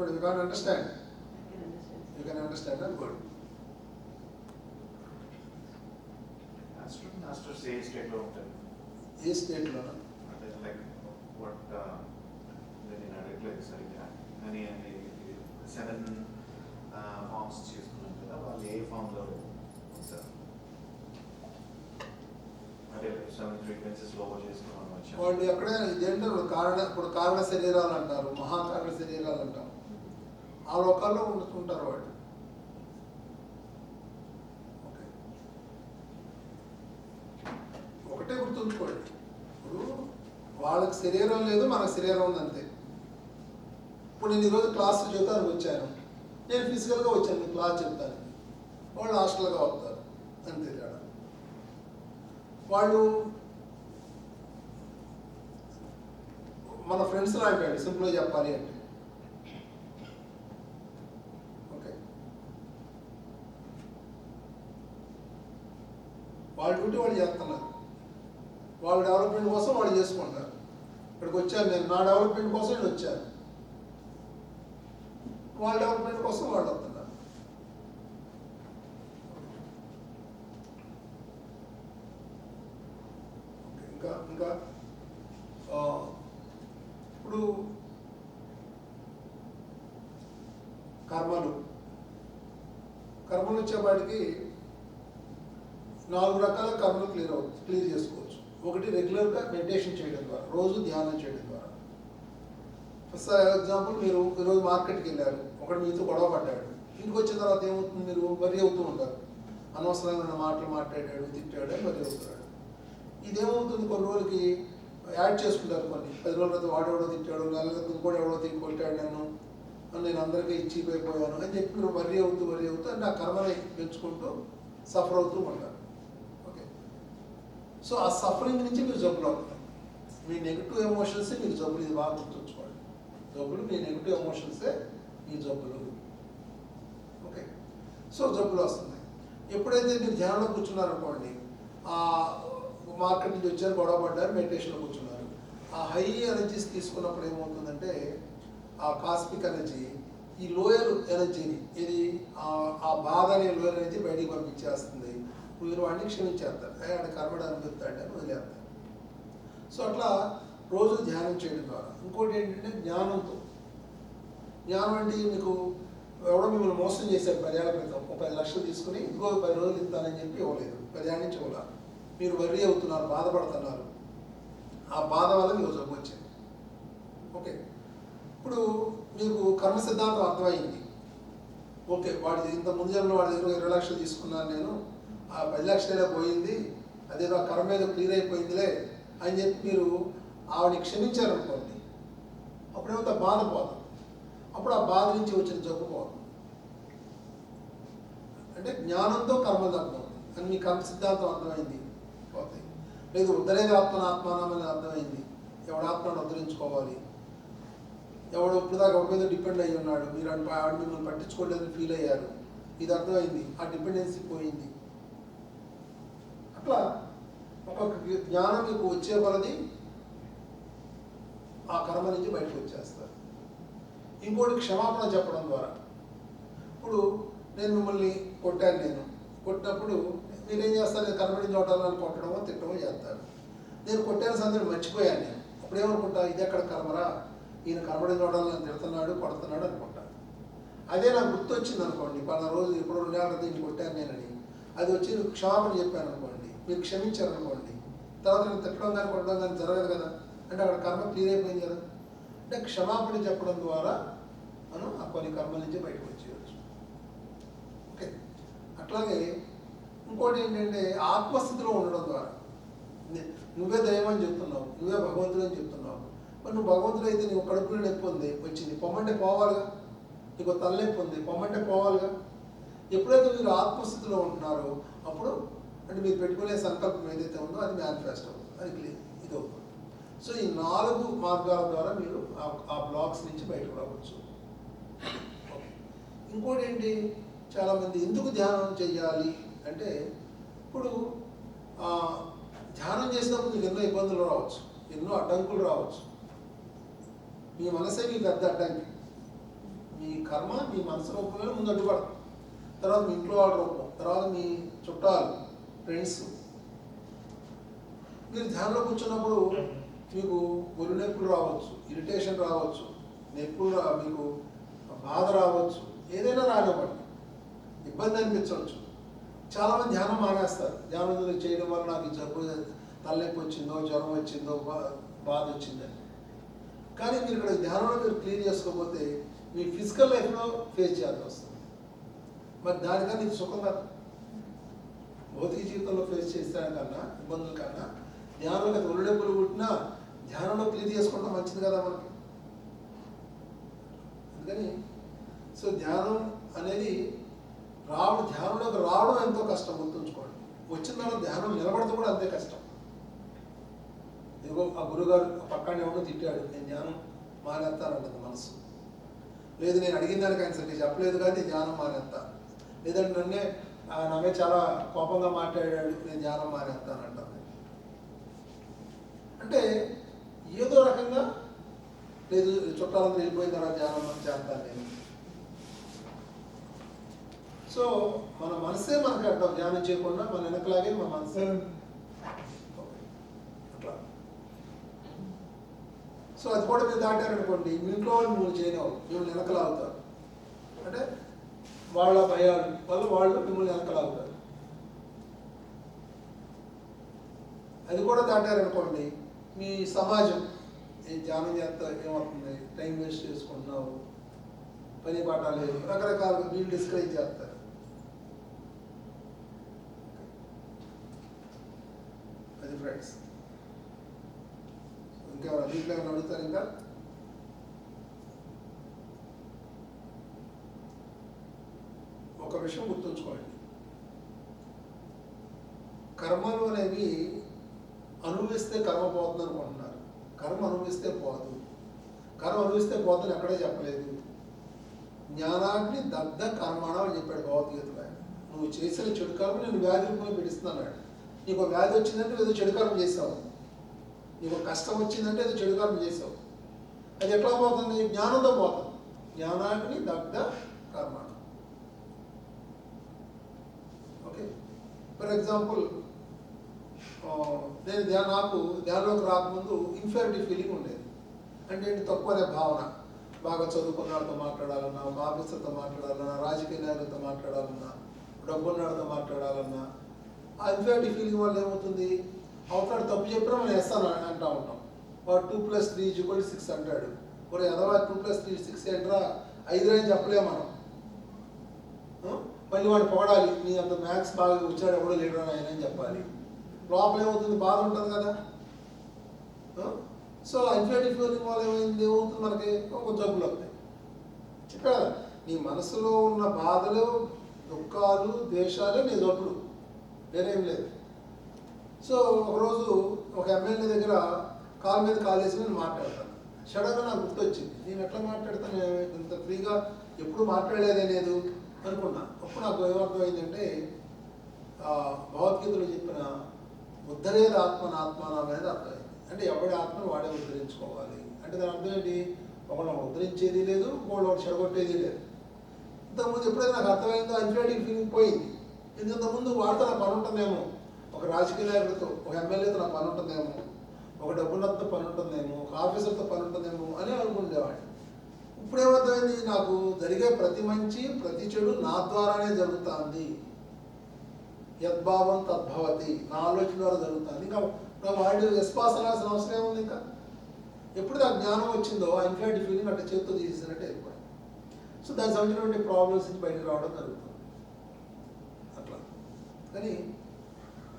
But you can't understand. I can understand. You can understand that good. Masters ఏ స్టేట్లో ఉంటారు? ఏ స్టేట్లో? అంటే లైక్ వాట్ నేను అడగలేదు సరిగ్గా కానీ 7 ఫార్మ్స్ చేసుకున్నాం కదా, వాళ్ళు ఏ ఫామ్లో ఉంటారు? అంటే 7 ఫ్రీక్వెన్సీస్లో చేసుకున్నాం వచ్చాం. వాళ్ళు ఎక్కడైనా ఇదేంటారు ఇప్పుడు కారణ శరీరాలు అంటారు, మహాకారణ శరీరాలు అంటారు. ఆ లోకాల్లో ఉంటారు వాళ్ళు. ఓకే, ఒకటే గుర్తుంచుకోండి, ఇప్పుడు వాళ్ళకి శరీరం లేదు, మనకు శరీరం ఉంది అంతే. ఇప్పుడు నేను ఈరోజు క్లాస్ చెబుతానికి వచ్చాను, నేను ఫిజికల్గా వచ్చాను, నేను క్లాస్ చెప్తాను, వాళ్ళు హాస్టల్గా వస్తారు అంతే తేడా. వాళ్ళు మన ఫ్రెండ్స్ లాంటి సింపుల్గా చెప్పాలి అంటే. ఓకే, వాళ్ళ డ్యూటీ వాళ్ళు చేస్తున్నారు, వాళ్ళ డెవలప్మెంట్ కోసం వాళ్ళు చేసుకుంటారు. ఇక్కడికి వచ్చాను నేను, నా డెవలప్మెంట్ కోసం నేను వచ్చాను, వాళ్ళ డెవలప్మెంట్ కోసం వాళ్ళు వస్తున్నారు. ఇంకా ఇంకా ఇప్పుడు కర్మలు వచ్చేపాటికి 4 రకాల కర్మలు క్లియర్ చేసుకోవచ్చు. ఒకటి రెగ్యులర్గా మెడిటేషన్ చేయడం ద్వారా, రోజు ధ్యానం చేయడం ద్వారా. ఫర్ ఎగ్జాంపుల్, మీరు ఈరోజు మార్కెట్కి వెళ్ళారు, ఒకటి మీతో గొడవ పడ్డాడు, ఇంటికి వచ్చిన తర్వాత ఏమవుతుంది, మీరు వరి అవుతూ ఉంటారు. అనవసరమైన మాటలు మాట్లాడాడు, తిట్టాడు అని వరి అవుతాడు. ఇదేమవుతుంది, కొన్ని రోజులకి యాడ్ చేసుకుంటారు. కొన్ని 10 రోజుల తర్వాత వాడెవడో తిట్టాడు, నెలలకు ఇంకోటి ఎవడో కొట్టాడు నన్ను, నేను అందరికీ ఇచ్చిపోయిపోయాను అని చెప్పి మీరు వరి అవుతూ అంటే ఆ కర్మని పెంచుకుంటూ సఫర్ అవుతూ ఉంటారు. ఓకే, సో ఆ సఫరింగ్ నుంచి మీరు జబ్బులు అవుతారు. మీ నెగిటివ్ ఎమోషన్సే మీకు జబ్బులు. ఇది బాగా గుర్తుంచుకోండి, జబ్బులు మీ నెగిటివ్ ఎమోషన్సే మీ జబ్బులు. ఓకే, సో జబ్బులు వస్తున్నాయి. ఎప్పుడైతే మీరు ధ్యానంలో కూర్చున్నారనుకోండి, ఆ మార్కెట్ నుంచి వచ్చారు, గొడవ పడ్డారు, మెడిటేషన్లో కూర్చున్నారు, ఆ హై ఎనర్జీస్ తీసుకున్నప్పుడు ఏమవుతుందంటే ఆ కాస్మిక్ ఎనర్జీ ఈ లోయర్ ఎనర్జీని, ఇది ఆ బాధ అనే లోయర్ ఎనర్జీ బయటికి పంపించేస్తుంది. మీరు వాడిని క్షమించేస్తారు, ఆడ కర్మడు అనిపిస్తాడు అని వదిలేస్తారు. సో అట్లా రోజు ధ్యానం చేయడం ద్వారా. ఇంకోటి ఏంటంటే జ్ఞానంతో. జ్ఞానం అంటే మీకు ఎవడో మిమ్మల్ని మోసం చేశారు 10 ఏళ్ల క్రితం, 10 లక్షలు తీసుకుని ఇంకో 10 రోజులు ఇస్తానని చెప్పి ఇవ్వలేదు, 10 ఏళ్ళ నుంచి ఇవ్వాలి. మీరు వర్రీ అవుతున్నారు, బాధపడుతున్నారు, ఆ బాధ వల్ల మీకు జబ్బు వచ్చింది. ఓకే, ఇప్పుడు మీకు కర్మ సిద్ధాంతం అర్థమైంది. ఓకే, వాడి ఇంత ముందు జన్మలో వాడి దగ్గర 20 లక్షలు తీసుకున్నాను నేను, ఆ 10 లక్షలే పోయింది, అదేదో ఆ కర్మ ఏదో క్లియర్ అయిపోయిందిలే అని చెప్పి మీరు ఆవిడని క్షమించారనుకోండి, అప్పుడేమంత బాధ పోదు. అప్పుడు ఆ బాధ నుంచి వచ్చిన జబ్బు పోదు. అంటే జ్ఞానంతో కర్మ దగ్నం అని మీ కర్మ సిద్ధాంతం అర్థమైంది పోతాయి. లేదు ఉద్ధరేది ఆత్మానం అని అర్థమైంది, ఎవడ ఆత్మను ఉద్ధరించుకోవాలి, ఎవడు ఇప్పుడు దాకా ఎవరి మీద డిపెండ్ అయ్యి ఉన్నాడు, మీరు ఆడు మిమ్మల్ని పట్టించుకోలేదని ఫీల్ అయ్యారు, ఇది అర్థమైంది, ఆ డిపెండెన్సీ పోయింది. అట్లా ఒక్కొక్క జ్ఞానం మీకు వచ్చే కొలది ఆ కర్మ నుంచి బయటకు వచ్చేస్తారు. ఇంకోటి క్షమాపణ చెప్పడం ద్వారా. ఇప్పుడు నేను మిమ్మల్ని కొట్టాను, కొట్టినప్పుడు మీరేం చేస్తారు, నేను కర్మ నుంచి కొట్టాలని కొట్టడమో తిట్టడమో చేస్తారు. నేను కొట్టాను సందర్భం మర్చిపోయాను, నేను అప్పుడు ఏమనుకుంటా, ఇది ఎక్కడ కర్మరా, ఈయన కర్మడి చూడాలని తిడుతున్నాడు కొడుతున్నాడు అనుకుంటా. అదే నాకు గుర్తు వచ్చింది అనుకోండి, పలానా రోజు ఎప్పుడో 2 ఏళ్ళ క్రితం ఈయన కొట్టాను నేనని, అది వచ్చి క్షమాపణ చెప్పాను అనుకోండి, మీరు క్షమించారు అనుకోండి, తర్వాత నేను తిట్టడం కానీ కొట్టడం కానీ జరగదు కదా, అంటే అక్కడ కర్మ క్లియర్ అయిపోయింది కదా. అంటే క్షమాపణ చెప్పడం ద్వారా మనం ఆ కొన్ని కర్మల నుంచి బయటకు వచ్చేయచ్చు. ఓకే, అట్లాగే ఇంకోటి ఏంటంటే ఆత్మస్థితిలో ఉండడం ద్వారా. నువ్వే దైవం అని చెప్తున్నావు, నువ్వే భగవంతుడు అని చెప్తున్నావు, మరి నువ్వు భగవంతుడు అయితే నీకు కడుపులో నొప్పి ఉంది, వచ్చింది పొమ్మంటే పోవాలిగా, నీకు తలనొప్పి ఉంది, పొమ్మంటే పోవాలిగా. ఎప్పుడైతే మీరు ఆత్మస్థితిలో ఉంటున్నారో అప్పుడు అంటే మీరు పెట్టుకునే సంకల్పం ఏదైతే ఉందో అది మేనిఫెస్ట్ అవుతుంది, అది క్లియర్ ఇది అవుతుంది. సో ఈ 4 మార్గాల ద్వారా మీరు ఆ బ్లాక్స్ నుంచి బయటకు రావచ్చు. ఇంకోటి ఏంటి, చాలామంది ఎందుకు ధ్యానం చేయాలి అంటే, ఇప్పుడు ధ్యానం చేసినప్పుడు మీకు ఎన్నో ఇబ్బందులు రావచ్చు, ఎన్నో అడ్డంకులు రావచ్చు. మీ మనసే మీకు పెద్ద అడ్డంకి. మీ కర్మ మీ మనసు రూపంలో ముందు అడ్డుపడతాం, తర్వాత మీ ఇంట్లో వాళ్ళ రూపం, తర్వాత మీ చుట్టాలు, ఫ్రెండ్స్. మీరు ధ్యానంలో కూర్చున్నప్పుడు మీకు ఒళ్ళు నొప్పులు రావచ్చు, ఇరిటేషన్ రావచ్చు, మీకు బాధ రావచ్చు, ఏదైనా రానివ్వండి, ఇబ్బంది అనిపించవచ్చు. చాలామంది ధ్యానం మానేస్తారు. ధ్యానం చేయడం వల్ల నాకు జబ్బు, తలనొప్పి వచ్చిందో, జ్వరం వచ్చిందో, బాధ వచ్చిందని. కానీ మీరు ఇక్కడ ధ్యానంలో మీరు క్లీన్ చేసుకోకపోతే మీ ఫిజికల్ లైఫ్లో ఫేస్ చేయాల్సి వస్తుంది. మరి దానికన్నా ఇది సుఖం కాదు. భౌతిక జీవితంలో ఫేస్ చేసేదానికన్నా, ఇబ్బందుల కన్నా ధ్యానంలో కదా ఒళ్ళెప్పులు పుట్టినా ధ్యానంలో క్లీన్ చేసుకోవడం మంచిది కదా మనకి. అందుకని సో ధ్యానం అనేది ధ్యానంలోకి రావడం ఎంతో కష్టం, గుర్తుంచుకోండి. వచ్చిన తర్వాత ధ్యానం నిలబడదు కూడా అంతే కష్టం. ఇదిగో ఆ గురుగారు పక్కనే ఎవడో తిట్టాడు, నేను ధ్యానం మానేస్తానంటుంది మనసు. లేదు, నేను అడిగిన దానికి ఆయన సరిగ్గా చెప్పలేదు కానీ నేను ధ్యానం మానేస్తా. లేదంటే నామే చాలా కోపంగా మాట్లాడాడు, నేను ధ్యానం మానేస్తానంటుంది. అంటే ఏదో రకంగా లేదు, చుట్టాలందరూ వెళ్ళిపోయిన తర్వాత ధ్యానం చేస్తాను నేను. సో మన మనసే మనకి అడ్డం, ధ్యానం చేయకుండా మన వెనకలాగే మన మనసే అట్లా. సో అది కూడా మీరు దాటారనుకోండి, మీ ఇంట్లో వాళ్ళు మీరు చేయనివ్వరు, మిమ్మల్ని వెనకలాగుతారు. అంటే వాళ్ళ భయాలు వల్ల వాళ్ళు మిమ్మల్ని వెనకలాగుతారు. అది కూడా దాటారనుకోండి, మీ సమాజం ధ్యానం చేస్తా ఏమవుతుంది, టైం వేస్ట్ చేసుకుంటున్నావు, పని పాట లేదు, రకరకాలుగా వీళ్ళు డిస్కరేజ్ చేస్తారు. అది ఫ్రెండ్స్. ఇంకెవరు దీంట్లో ఏమైనా అడుగుతారు? ఇంకా ఒక విషయం గుర్తుంచుకోండి, కర్మలు అనేవి అనుభవిస్తే కర్మ పోతుంది అనుకుంటున్నారు. కర్మ అనుభవిస్తే పోదు. కర్మ అనుభవిస్తే పోతుందని ఎక్కడే చెప్పలేదు. జ్ఞానాగ్ని దగ్ధ కర్మణ అని చెప్పాడు భగవద్గీతలో. నువ్వు చేసిన చెడు కర్మ నేను వ్యాధి రూపంలో పెడుస్తున్నాడు. నీకు వ్యాధి వచ్చిందంటే ఏదో చెడు కర్మ చేసావు, నీకు కష్టం వచ్చిందంటే ఏదో చెడు కర్మ చేసావు. అది ఎట్లా పోతుంది? జ్ఞానంతో పోతుంది. జ్ఞానాగ్ని దగ్ధ కర్మణ. ఓకే, ఫర్ ఎగ్జాంపుల్ నేను నాకు ధ్యానంలోకి రాకముందు ఇన్ఫీరియారిటీ ఫీలింగ్ ఉండేది. అంటే ఏంటి, తక్కువ అనే భావన. బాగా చదువుకున్న వాళ్ళతో మాట్లాడాలన్నా, ఒక ఆఫీసర్తో మాట్లాడాలన్నా, రాజకీయ నాయకులతో మాట్లాడాలన్నా, డబ్బున్నాడితో మాట్లాడాలన్నా, ఆ ఇన్ఫీరియారిటీ ఫీలింగ్ వల్ల ఏమవుతుంది, అవతల తప్పు చెప్పినా మనం వేస్తాను అంటూ ఉంటాం. వాడు 2+3 = 6 అంటాడు. మరి ఎదవా 2+3 6 ఏంట్రా 5 అని చెప్పలేము మనం. మళ్ళీ వాడు పొగడాలి, నీ అంత మ్యాథ్స్ బాగా వచ్చాడు ఎవడో లేడు ఆయన అని చెప్పాలి. లోపల ఏమవుతుంది, బాధ ఉంటుంది కదా. సో ఇన్ఫీరియారిటీ ఫీలింగ్ వల్ల ఏమవుతుంది, మనకి ఒక జబ్బులు వస్తాయి. చెప్పా, నీ మనసులో ఉన్న బాధలు, దుఃఖాలు, ద్వేషాలే నీ జబ్బులు, వేరేం లేదు. సో ఒకరోజు ఒక ఎమ్మెల్యే దగ్గర కాలు మీద కాలు వేసి నేను మాట్లాడతాను. సడన్గా నాకు గుర్తొచ్చింది, నేను ఎట్లా మాట్లాడతాను, ఇంత ఫ్రీగా ఎప్పుడు మాట్లాడలేదే లేదు అనుకున్నా. అప్పుడు నాకు ఏమర్థమైందంటే, భగవద్గీతలో చెప్పిన ఉద్ధరేది ఆత్మన ఆత్మానం అనేది అర్థమైంది. అంటే ఎవడి ఆత్మను వాడే ఉద్ధరించుకోవాలి అంటే దాని అర్థం ఏంటి, ఒకళ్ళు ఉద్ధరించేది లేదు, ఒకళ్ళు చెడగొట్టేది లేదు. ఇంతకుముందు ఎప్పుడైతే నాకు అర్థమైందో ఇన్ఫీరియారిటీ ఫీలింగ్ పోయింది. ఇంతకుముందు వాడితో నా పని ఉంటుందేమో, ఒక రాజకీయ నాయకుడితో, ఒక ఎమ్మెల్యేతో నా పని ఉంటుందేమో, ఒక డబ్బున్నతో పని ఉంటుందేమో, ఒక ఆఫీసర్తో పని ఉంటుందేమో అని అనుకునేవాడిని. ఇప్పుడు ఏమర్థమైంది, నాకు జరిగే ప్రతి మంచి ప్రతి చెడు నా ద్వారానే జరుగుతుంది. యద్భావం తద్భవతి, నా ఆలోచన ద్వారా జరుగుతుంది. ఇంకా నాకు వాడి విశ్వాసాల్సిన అవసరం ఏముంది. ఇంకా ఎప్పుడు నాకు జ్ఞానం వచ్చిందో ఆ ఇన్ఫీరియారిటీ ఫీలింగ్ అట్లా చేతితో తీసేసినట్టే అయిపోయింది. సో దానికి సంబంధించినటువంటి ప్రాబ్లమ్స్ నుంచి బయటకు రావడం జరుగుతుంది అట్లా. కానీ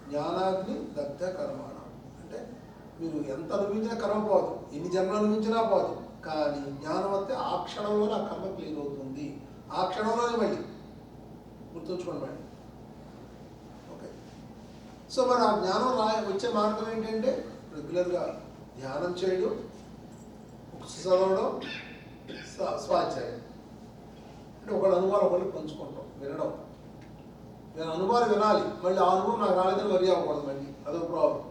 జ్ఞానాగ్ని దగ్ధ కర్మాణ అంటే మీరు ఎంత అనుభవించినా కర్మ పోదు, ఎన్ని జన్మలు అనుభవించినా పోదు. కానీ జ్ఞానం వస్తే ఆ క్షణంలో నా కర్మ క్లీన్ అవుతుంది, ఆ క్షణంలోనే మళ్ళీ గుర్తుంచుకోండి మళ్ళీ. ఓకే, సో మరి ఆ జ్ఞానం వచ్చే మార్గం ఏంటంటే రెగ్యులర్గా ధ్యానం చేయడం, బుక్స్ చదవడం, స్వాధ్యాయం. అంటే ఒకళ్ళ అనుభవాలు ఒకళ్ళు పంచుకుంటాం, వినడం. నేను అనుభవాలు వినాలి, మళ్ళీ ఆ అనుభవం నాకు రాలేదని వరి అవ్వకూడదు, మళ్ళీ అదొక ప్రాబ్లం.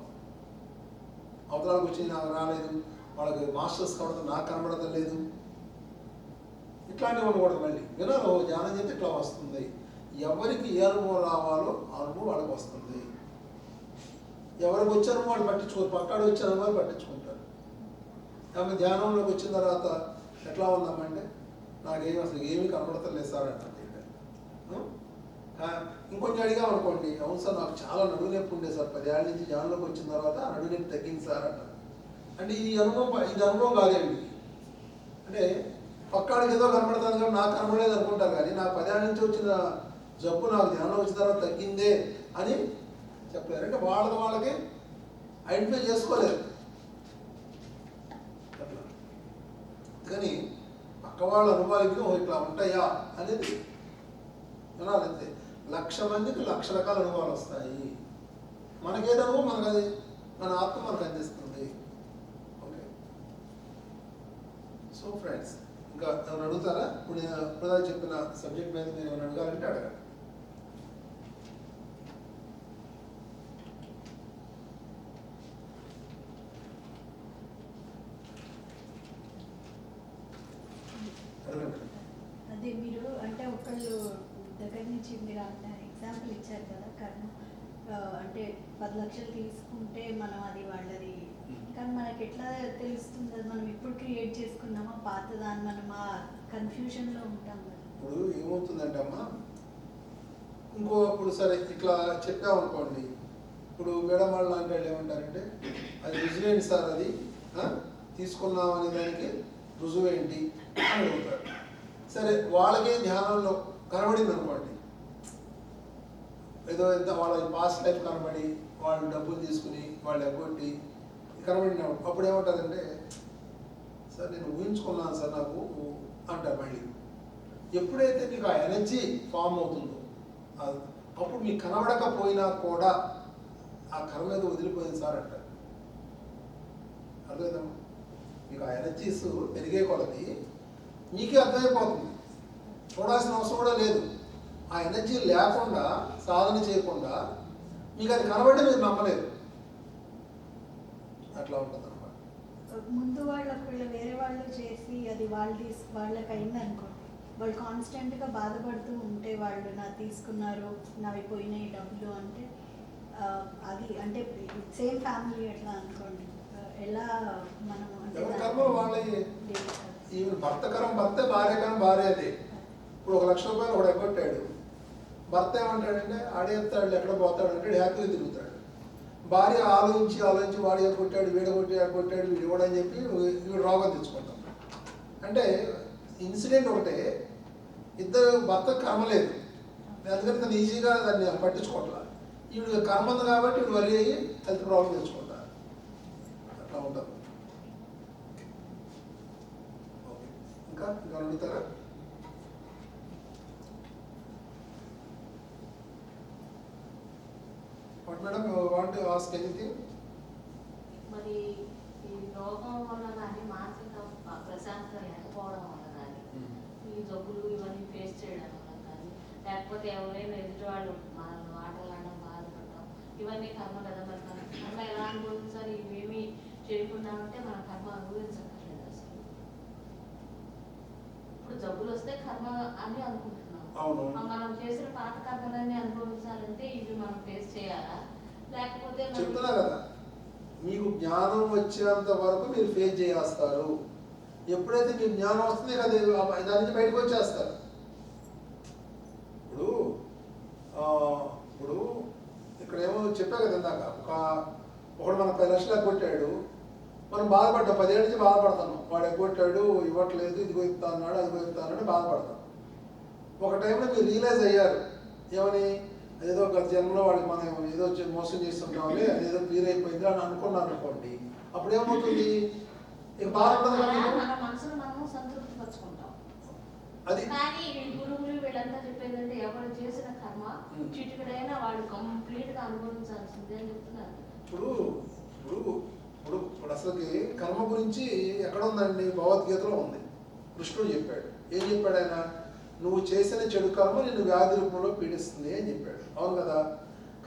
అవతరాలకు వచ్చి నాకు రాలేదు, వాళ్ళకి మాస్టర్స్ కావడం నాకు కనబడటం లేదు, ఇట్లాంటివి ఉండకూడదు. మళ్ళీ వినాలి, ధ్యానం చేస్తే ఇట్లా వస్తుంది. ఎవరికి ఏ అనుభవం రావాలో ఆ అనుభవం వాళ్ళకి వస్తుంది. ఎవరికి వచ్చే అనుభవం వాళ్ళు పట్టించుకోరు, పక్కాడు వచ్చే అనుభవాలు పట్టించుకుంటారు. ఆమె ధ్యానంలోకి వచ్చిన తర్వాత ఎట్లా ఉందామంటే నాకేమి అసలు ఏమీ కనబడతలేదు సార్ అంటారు. ఇంకొంచెం అడిగాం అనుకోండి, అవును సార్ నాకు చాలా నడువు నొప్పి ఉండే సార్, 10 ఏళ్ళ నుంచి ధ్యానంలోకి వచ్చిన తర్వాత నడువు నొప్పి తగ్గింది సార్ అంటారు. అంటే ఇది అనుభవం కాదేంటి, అంటే పక్కాడికి ఏదో కనబడుతుంది కానీ నాకు కనబడలేదు అనుకుంటారు. కానీ నాకు 10 ఏళ్ళ నుంచి వచ్చిన జబ్బు నాకు ధ్యానంలో వచ్చిన తర్వాత తగ్గిందే అని చెప్పలేరు. అంటే వాళ్ళకి ఐడెంటిఫై చేసుకోలేరు అట్లా. కానీ పక్క వాళ్ళ అనుభవాలకి ఇట్లా ఉంటాయా అనేది వినాలంతే. 1,00,000 మందికి 1,00,000 రకాల అనుభవాలు వస్తాయి. మనకేదో అనుభవం మనకు అది మన ఆత్మ మనకు అందిస్తుంది. ఓకే, సో ఫ్రెండ్స్, ఇంకా ఏమైనా అడుగుతారా? ఇప్పుడు నేను ఇప్పుడు చెప్పిన సబ్జెక్ట్ మీద మీరు ఏమైనా అడగాలంటే అడగండి. అదే మీరు అంటే ఒకళ్ళు దగ్గర నుంచి మీరు అంత ఎగ్జాంపుల్ ఇచ్చారు కదా, కర్మ అంటే 10 లక్షలు తీసుకుంటే మనం అది వాళ్ళది, కానీ మనకి ఎట్లా తెలుస్తుంది అది మనం ఎప్పుడు క్రియేట్ చేసుకున్నామా పాతదాన్ని, మనం ఆ కన్ఫ్యూజన్లో ఉంటాం కదా. ఇప్పుడు ఏమవుతుందంటే అమ్మా, ఇప్పుడు సరే ఇట్లా చెప్పామనుకోండి, ఇప్పుడు మేడం వాళ్ళు లాంటి వాళ్ళు ఏమంటారంటే అది రుజువేంటి సార్, అది తీసుకున్నాం అనే దానికి రుజువేంటి అని అడుగుతారు. సరే వాళ్ళకే ధ్యానంలో కనబడింది అనుకోండి, ఏదో ఎంత వాళ్ళ పాస్ట్ లైఫ్ కనబడి వాళ్ళు డబ్బులు తీసుకుని వాళ్ళు ఎగ్గొట్టి కనబడిన అప్పుడు ఏమంటారంటే సార్ నేను ఊహించుకున్నాను సార్ నాకు అంటారు. మళ్ళీ ఎప్పుడైతే మీకు ఆ ఎనర్జీ ఫామ్ అవుతుందో అప్పుడు మీకు కనబడకపోయినా కూడా ఆ కర్మ మీద వదిలిపోయింది సార్ అంటారు. అర్థమైందమ్మా? మీకు ఆ ఎనర్జీస్ పెరిగే కొలది మీకే అర్థమైపోతుంది, చూడాల్సిన అవసరం కూడా లేదు. ఆ ఎనర్జీ లేకుండా సాధన చేయకుండా మీకు అది కనబడి మీరు నమ్మలేదు, అట్లా ఉంటుంది అన్నమాట. ముందు వాళ్ళు ఒకళ్ళు వేరే వాళ్ళు చేసి అది వాళ్ళకి అయింది అనుకోండి, వాళ్ళు కాన్స్టెంట్గా బాధపడుతూ ఉంటే వాళ్ళు నా తీసుకున్నారు నావి పోయినాయి డబ్బులు అంటే అది అంటే సేమ్ ఫ్యామిలీ ఎట్లా అనుకోండి, ఎలా మనం ఎవరి కర్మలు వాళ్ళవి. ఈవెన్ భర్త కరం భర్తే, భార్య కరం భార్యదే. ఇప్పుడు 1,00,000 రూపాయలు ఒకడు ఎగ్గొట్టాడు, భర్త ఏమంటాడంటే ఆడేస్తాడు ఎక్కడ పోతాడు అంటే హ్యాపీగా తిరుగుతాడు. భార్య ఆలోచించి వాడు ఎగ్గొట్టాడు ఎగ్గొట్టాడు వీడు ఇవ్వడని చెప్పి వీడు రోగం తెచ్చుకుంటాం. అంటే ఇన్సిడెంట్ ఒకటే, ఇద్దరు భర్త కర్మ లేదు, అందుకని తను ఈజీగా దాన్ని పట్టించుకోవట్లా. ఈవిడ కర్మ ఉంది కాబట్టి వీడు వరి అయ్యి హెల్త్ ప్రాబ్లం తెచ్చుకుంటారు, అట్లా ఉంటుంది. ఓకే, ఇంకా అడుగుతారా? What madam, you want to ask anything? మరి ఈ రోగం వల్ల కానీ మానసిక ప్రశాంతత లేకపోవడం వల్ల కానీ ఈ జబ్బులు ఇవన్నీ ఫేస్ చేయడం వల్ల కానీ లేకపోతే ఎవరైనా ఎదుటి వాళ్ళు మాటలాడడం బాధపడడం ఇవన్నీ కర్మ కదా. మరి కర్మ ఎలా అనుభవించాలి? ఇవేమీ చేయకుండా ఉంటే మన కర్మ అనుభవించక్కర్లేదు అసలు. ఇప్పుడు జబ్బులు వస్తే కర్మ అని అనుకుంటున్నాం, మనం చేసిన పాత కర్మలన్నీ అనుభవించాలంటే ఇవి మనం ఫేస్ చేయాలా? లేకపోతే చెప్తున్నా కదా, మీకు జ్ఞానం వచ్చేంత వరకు మీరు ఫేస్ చేస్తారు. ఎప్పుడైతే మీకు జ్ఞానం వస్తుంది కదా దాని నుంచి బయటకు వచ్చేస్తారు. ఇప్పుడు ఇక్కడ ఏమో చెప్పా కదా ఇందాక, ఒకడు మన 10 లక్షలు కొట్టాడు, మనం బాధపడ్డాం, 10 ఏళ్ళ నుంచి బాధపడుతున్నాం. వాడు ఎగ్గొట్టాడు, ఇవ్వట్లేదు, ఇదిగో ఇస్తా అన్నాడు, అదిగో ఇస్తా అన్నాడు, బాధపడతాం. ఒక టైంలో మీరు రియలైజ్ అయ్యారు, ఏమని ఏదో గత జన్మలో వాడికి మనం ఏదో మోసం చేస్తుంటామని అదేదో క్లియర్ అయిపోయింది అని అనుకున్నారు అనుకోండి, అప్పుడు ఏమవుతుంది? ఇక బాధపడదు మన మనసును మనం సంతృప్తి పరుచుకుంటాం. అది కానీ గురువులు వీళ్ళంతా చెప్పేదంటే ఎవరు చేసిన కర్మ చిటికడైనా వాడు కంప్లీట్ గా అనుభవించాల్సిందే అని చెప్తున్నారు. ఇప్పుడు అసలుకి కర్మ గురించి ఎక్కడ ఉందండి? భగవద్గీతలో ఉంది. కృష్ణుడు చెప్పాడు. ఏం చెప్పాడు ఆయన? నువ్వు చేసిన చెడు కర్మ నిన్ను వ్యాధి రూపంలో పీడిస్తుంది అని చెప్పాడు. అవును కదా?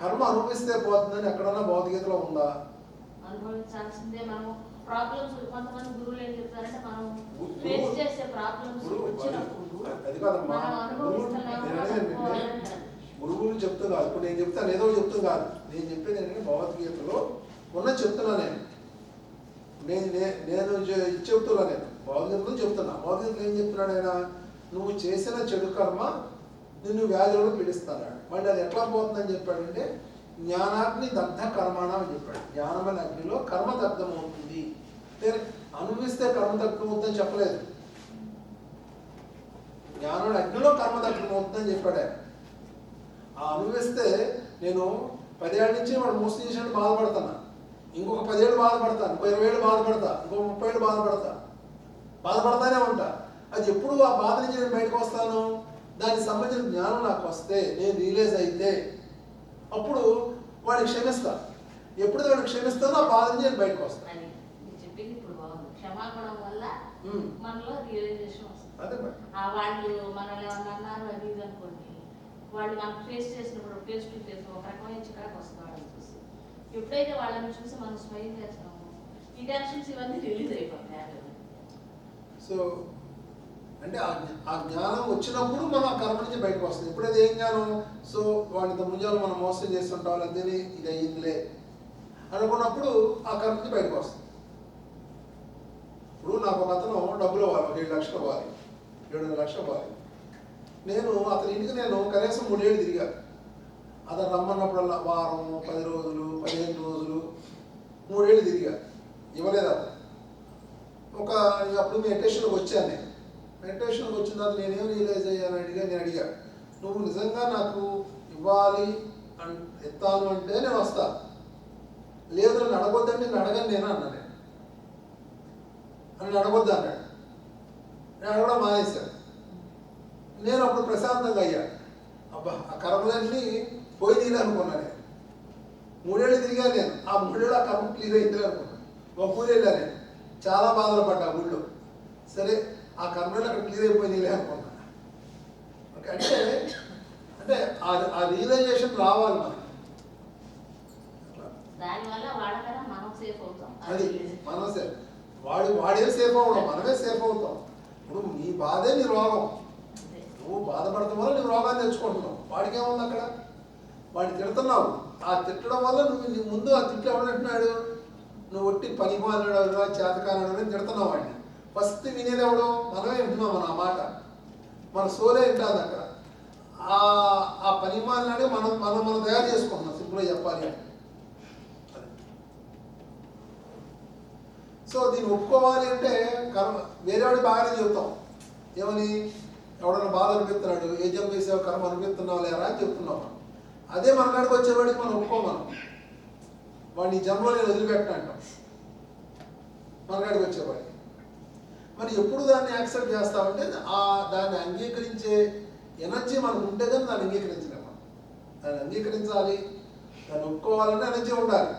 కర్మ అనుభవిస్తే పోతుందని ఎక్కడన్నా భౌతికతలో ఉందా? అనుభవించాల్సిందే. మనం ప్రాబ్లమ్స్ కొంతమంది గురువులు ఏం చెప్తారంటే మనం గురువు- ఫేస్ చేసే ప్రాబ్లమ్స్ గురువు- వచ్చినప్పుడు అది కాదమ్మా, మనం అనుభవిస్తున్నామో అనుకోవాలంటారు. గురువులు చెప్తూ కాదు. ఇప్పుడు నేను చెప్తాను ఏదో చెప్తూ కాదు, నేను చెప్పేది ఏంటంటే భగవద్గీతలో ఉన్న చెప్తున్నా నేను చెప్తున్నా, నేను భగవద్గీతలో చెప్తున్నా. భగవద్గీతలో ఏం చెప్తున్నాడు ఆయన? నువ్వు చేసిన చెడు కర్మ నిన్ను వ్యాధులను పీడిస్తాడు. మళ్ళీ అది ఎట్లా పోతుందని చెప్పాడంటే జ్ఞానాగ్ని దగ్ధ కర్మాణ అని చెప్పాడు. జ్ఞానమైన అగ్నిలో కర్మ దగ్ధం అవుతుంది. అనుభవిస్తే కర్మ దగ్ధం అవుతుందని చెప్పలేదు. జ్ఞానుడు అగ్నిలో కర్మ దగ్ధం అవుతుందని చెప్పాడు ఆయన. ఆ అనుభవిస్తే నేను 10 ఏళ్ళ నుంచి వాడు మోసం చేసినట్టు బాధపడుతున్నా, ఇంకొక 10 ఏళ్ళు బాధపడతా, ఇంకో 20 ఏళ్ళు బాధపడతా, ఇంకో 30 ఏళ్ళు బాధపడతానే ఉంటా. అది ఎప్పుడు ఆ బాధ నుంచి నేను బయటకు వస్తాను? దానికి సంబంధించిన జ్ఞానం నాకు వస్తే, నేను రియలైజ్ అయితే అప్పుడు వాడిని క్షమిస్తా. ఎప్పుడైతే వాడిని క్షమిస్తానో ఆ బాధ నుంచి నేను బయటకు వస్తాను. అది మీరు చెప్పింది ఇప్పుడు బాగుంది. క్షమాపణ వల్ల మనలో రియలైజేషన్ వస్తుంది. అదే మరి. వాళ్ళు మనల్ని ఏమన్నా అన్నారు అది ఇది అనుకోండి, వాళ్ళు మనం ఫేస్ చేసినప్పుడు ఫేస్ టు ఫేస్ ఒక రకమైన చికాకు వస్తుంది వాళ్ళని చూసి. ఎప్పుడైతే వాళ్ళని చూసి మనం స్మైల్ చేస్తామో ఈ టెన్షన్స్ ఇవన్నీ రిలీజ్ అయిపోతాయి. సో అంటే ఆ జ్ఞానం వచ్చినప్పుడు మనం ఆ కర్మ నుంచి బయటకు వస్తుంది. ఎప్పుడైతే ఏం జ్ఞానం? సో వాడితో ముంజాలు మనం మోసం చేస్తుంటాం, అదేని ఇది అయ్యిందిలే అనుకున్నప్పుడు ఆ కర్మ నుంచి బయటకు వస్తుంది. ఇప్పుడు నాకు ఒక అతను డబ్బులు ఇవ్వాలి, 7 లక్షలు ఇవ్వాలి, 7 లక్షలు ఇవ్వాలి. నేను అతని ఇంటికి నేను కనీసం 3 ఏళ్ళు తిరిగా. అతను రమ్మన్నప్పుడల్లా వారం, 10 రోజులు, 15 రోజులు, 3 ఏళ్ళు తిరిగా, ఇవ్వలేదు అతను. అప్పుడు మెడిటేషన్కి వచ్చాను. నేను మెడిటేషన్కి వచ్చిన తర్వాత నేనేం రియలైజ్ అయ్యాను నేను అడిగా, నువ్వు నిజంగా నాకు ఇవ్వాలి ఇస్తాను అంటే నేను వస్తా, లేదు నన్ను అడగొద్దంటే నేను అడగను నేను అన్నా. నన్ను అడగొద్దు అన్నాడు. నేను అడగడం మానేశాను. నేను అప్పుడు ప్రశాంతంగా అయ్యా. అబ్బా ఆ కర్మలన్నీ పోయి తీరు అనుకున్నా. నేను 3 ఏళ్ళు తిరిగా. నేను ఆ 3 ఏళ్ళు ఆ కర్మ క్లియర్ అయింది అనుకున్నాను. ఒక ఊరు వెళ్ళా, నేను చాలా బాధలు పడ్డా ఊళ్ళో. సరే ఆ కర్మలు అక్కడ క్లియర్ అయిపోయినాయిలే అనుకున్నా. ఓకే, అంటే ఆ రియలైజేషన్ రావాలి మనకి. దానివల్ల వాళ్ళకన్నా మనం సేఫ్ అవుతాం. అది మనం సేఫ్, వాడే సేఫ్ అవ్వడం, మనమే సేఫ్ అవుతాం. ఇప్పుడు నీ బాధే నీ రోగం. నువ్వు బాధపడటం వల్ల నువ్వు రోగాన్ని తెచ్చుకుంటున్నావు. వాడికి ఏముంది అక్కడ? వాడిని తిడుతున్నావు. ఆ తిట్టడం వల్ల నీ ముందు ఆ తిట్లు ఎవడంటున్నాడు? నువ్వు ఒట్టి పని మాట్లాడాడు, చేతకానాడు అని తిడుతున్నావు వాడిని. ఫస్ట్ వినేది ఎవడు? మనమే వింటున్నాం. మన ఆ మాట మన సోలే వింటుంది అక్కడ. ఆ పని మాట్లాడి మనం తయారు చేసుకుంటున్నాం, సింపుల్గా చెప్పాలి అంటే. సో దీన్ని ఒప్పుకోవాలి అంటే కర్మ వేరేవాడి బాగానే చెబుతాం. ఏమని? ఎవడన్నా బాధ అనిపిస్తున్నాడు, ఏ జన్మ వేసావు కర్మ అనిపిస్తున్నావు లేరా అని చెప్తున్నాం. అదే మన కాడికి వచ్చేవాడికి మనం ఒప్పుకోమనం. వాడిని జన్మలో నేను వదిలిపెట్టిన అంటాం మన కాడికి వచ్చేవాడికి. మరి ఎప్పుడు దాన్ని యాక్సెప్ట్ చేస్తామంటే దాన్ని అంగీకరించే ఎనర్జీ మనకు ఉంటే కానీ దాన్ని అంగీకరించలేము. దాన్ని అంగీకరించాలి, దాన్ని ఒప్పుకోవాలనే ఎనర్జీ ఉండాలి.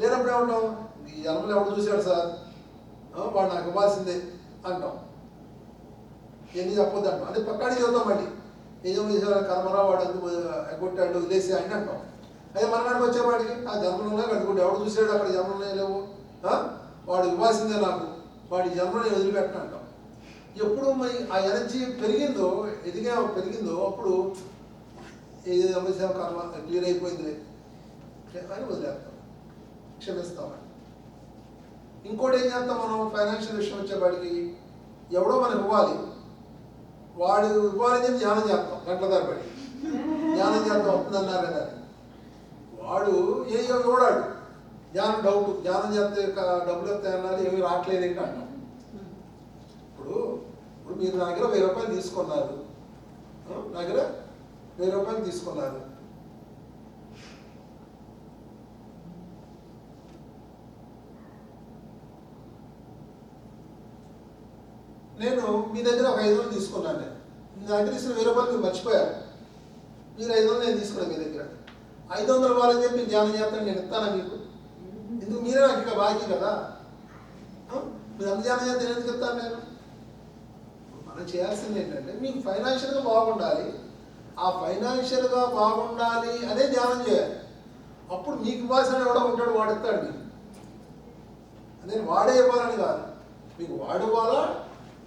లేనప్పుడు ఏమంటాం? ఈ జన్మలు ఎవడు చూశాడు సార్, వాడు నాకు ఇవ్వాల్సిందే అంటాం. ఎన్ని చెప్పొద్దు అంటాం. అదే పక్కాడి చదువుతాం. మళ్ళీ నిజం చేసాడు కర్మరా వాడు ఎందుకు ఎగ్గొట్టాడు వదిలేసి అని అంటాం. అదే మనకాడికి వచ్చేవాడికి ఆ జన్మలోనే కట్టుకుంటే ఎవడు చూసాడు అక్కడ జన్మలోనే లేవు, వాడు ఇవ్వాల్సిందే నాకు, వాడి జన్మని వదిలిపెట్టను అంటాం. ఎప్పుడు మరి ఆ ఎనర్జీ పెరిగిందో పెరిగిందో అప్పుడు ఏ సమస్య కర్మ క్లియర్ అయిపోయింది అని వదిలేస్తాం, క్షమిస్తామని. ఇంకోటి ఏం చేస్తాం మనం? ఫైనాన్షియల్ విషయం వచ్చేవాడికి ఎవడో మనకు ఇవ్వాలి, వాడు ఇవ్వాలని చెప్పి ధ్యానం చేస్తాం. గంటల తరబడి ధ్యానం చేస్తాం, వస్తుందన్నారు కదా. వాడు ఇవ్వడాడు, ధ్యానం చేస్తే డబ్బులు వస్తాయన్నారు, ఏమి రావట్లేదు ఏంటి అంటాం. ఇప్పుడు మీరు నా దగ్గర 1000 రూపాయలు తీసుకున్నారు, నా దగ్గర 1000 రూపాయలు తీసుకున్నారు. నేను మీ దగ్గర ఒక 500 తీసుకున్నాను. నేను నా దగ్గర ఇచ్చిన 1000 రూపాయలు మీరు మర్చిపోయారు. మీరు 500 నేను తీసుకున్నాను మీ దగ్గర. 500 ఇవ్వాలని చెప్పి ధ్యానం చేస్తాను, నేను ఇస్తానా మీకు? ఎందుకు? మీరే నాకు ఇక బాకీ కదా. మీరు అంత ధ్యానం చేస్తే నేను ఎందుకు ఇస్తాను? నేను మనం చేయాల్సింది ఏంటంటే మీకు ఫైనాన్షియల్గా బాగుండాలి, ఆ ఫైనాన్షియల్గా బాగుండాలి అనే ధ్యానం చేయాలి. అప్పుడు మీకు ఇవ్వాల్సిన ఎవడో ఉంటాడు, వాడు ఇస్తాడు మీకు. అదే వాడే ఇవ్వాలని కాదు, మీకు వాడు ఇవ్వాలా,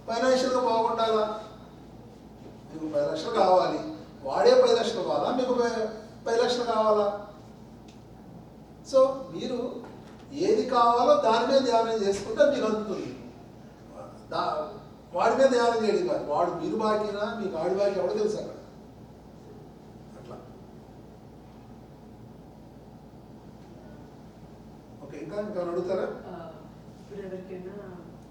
ఫైనాన్షియల్గా బాగుండాలా. మీకు 10 లక్షలు కావాలి, వాడే 10 లక్షలు కావాలా, మీకు 10 లక్షలు కావాలా. సో మీరు ఏది కావాలో దాని మీద ధ్యానం చేసుకుంటే మీకు అందుతుంది. వాడి మీద ధ్యానం చేయడం కాదు, వాడు మీరు బాకీనా మీకు ఆడి బాకీ ఎవడో తెలుసు అక్కడ. అట్లా ఓకే. ఇంకా ఇంకా అడుగుతారా? ఇప్పుడు ఎవరికైనా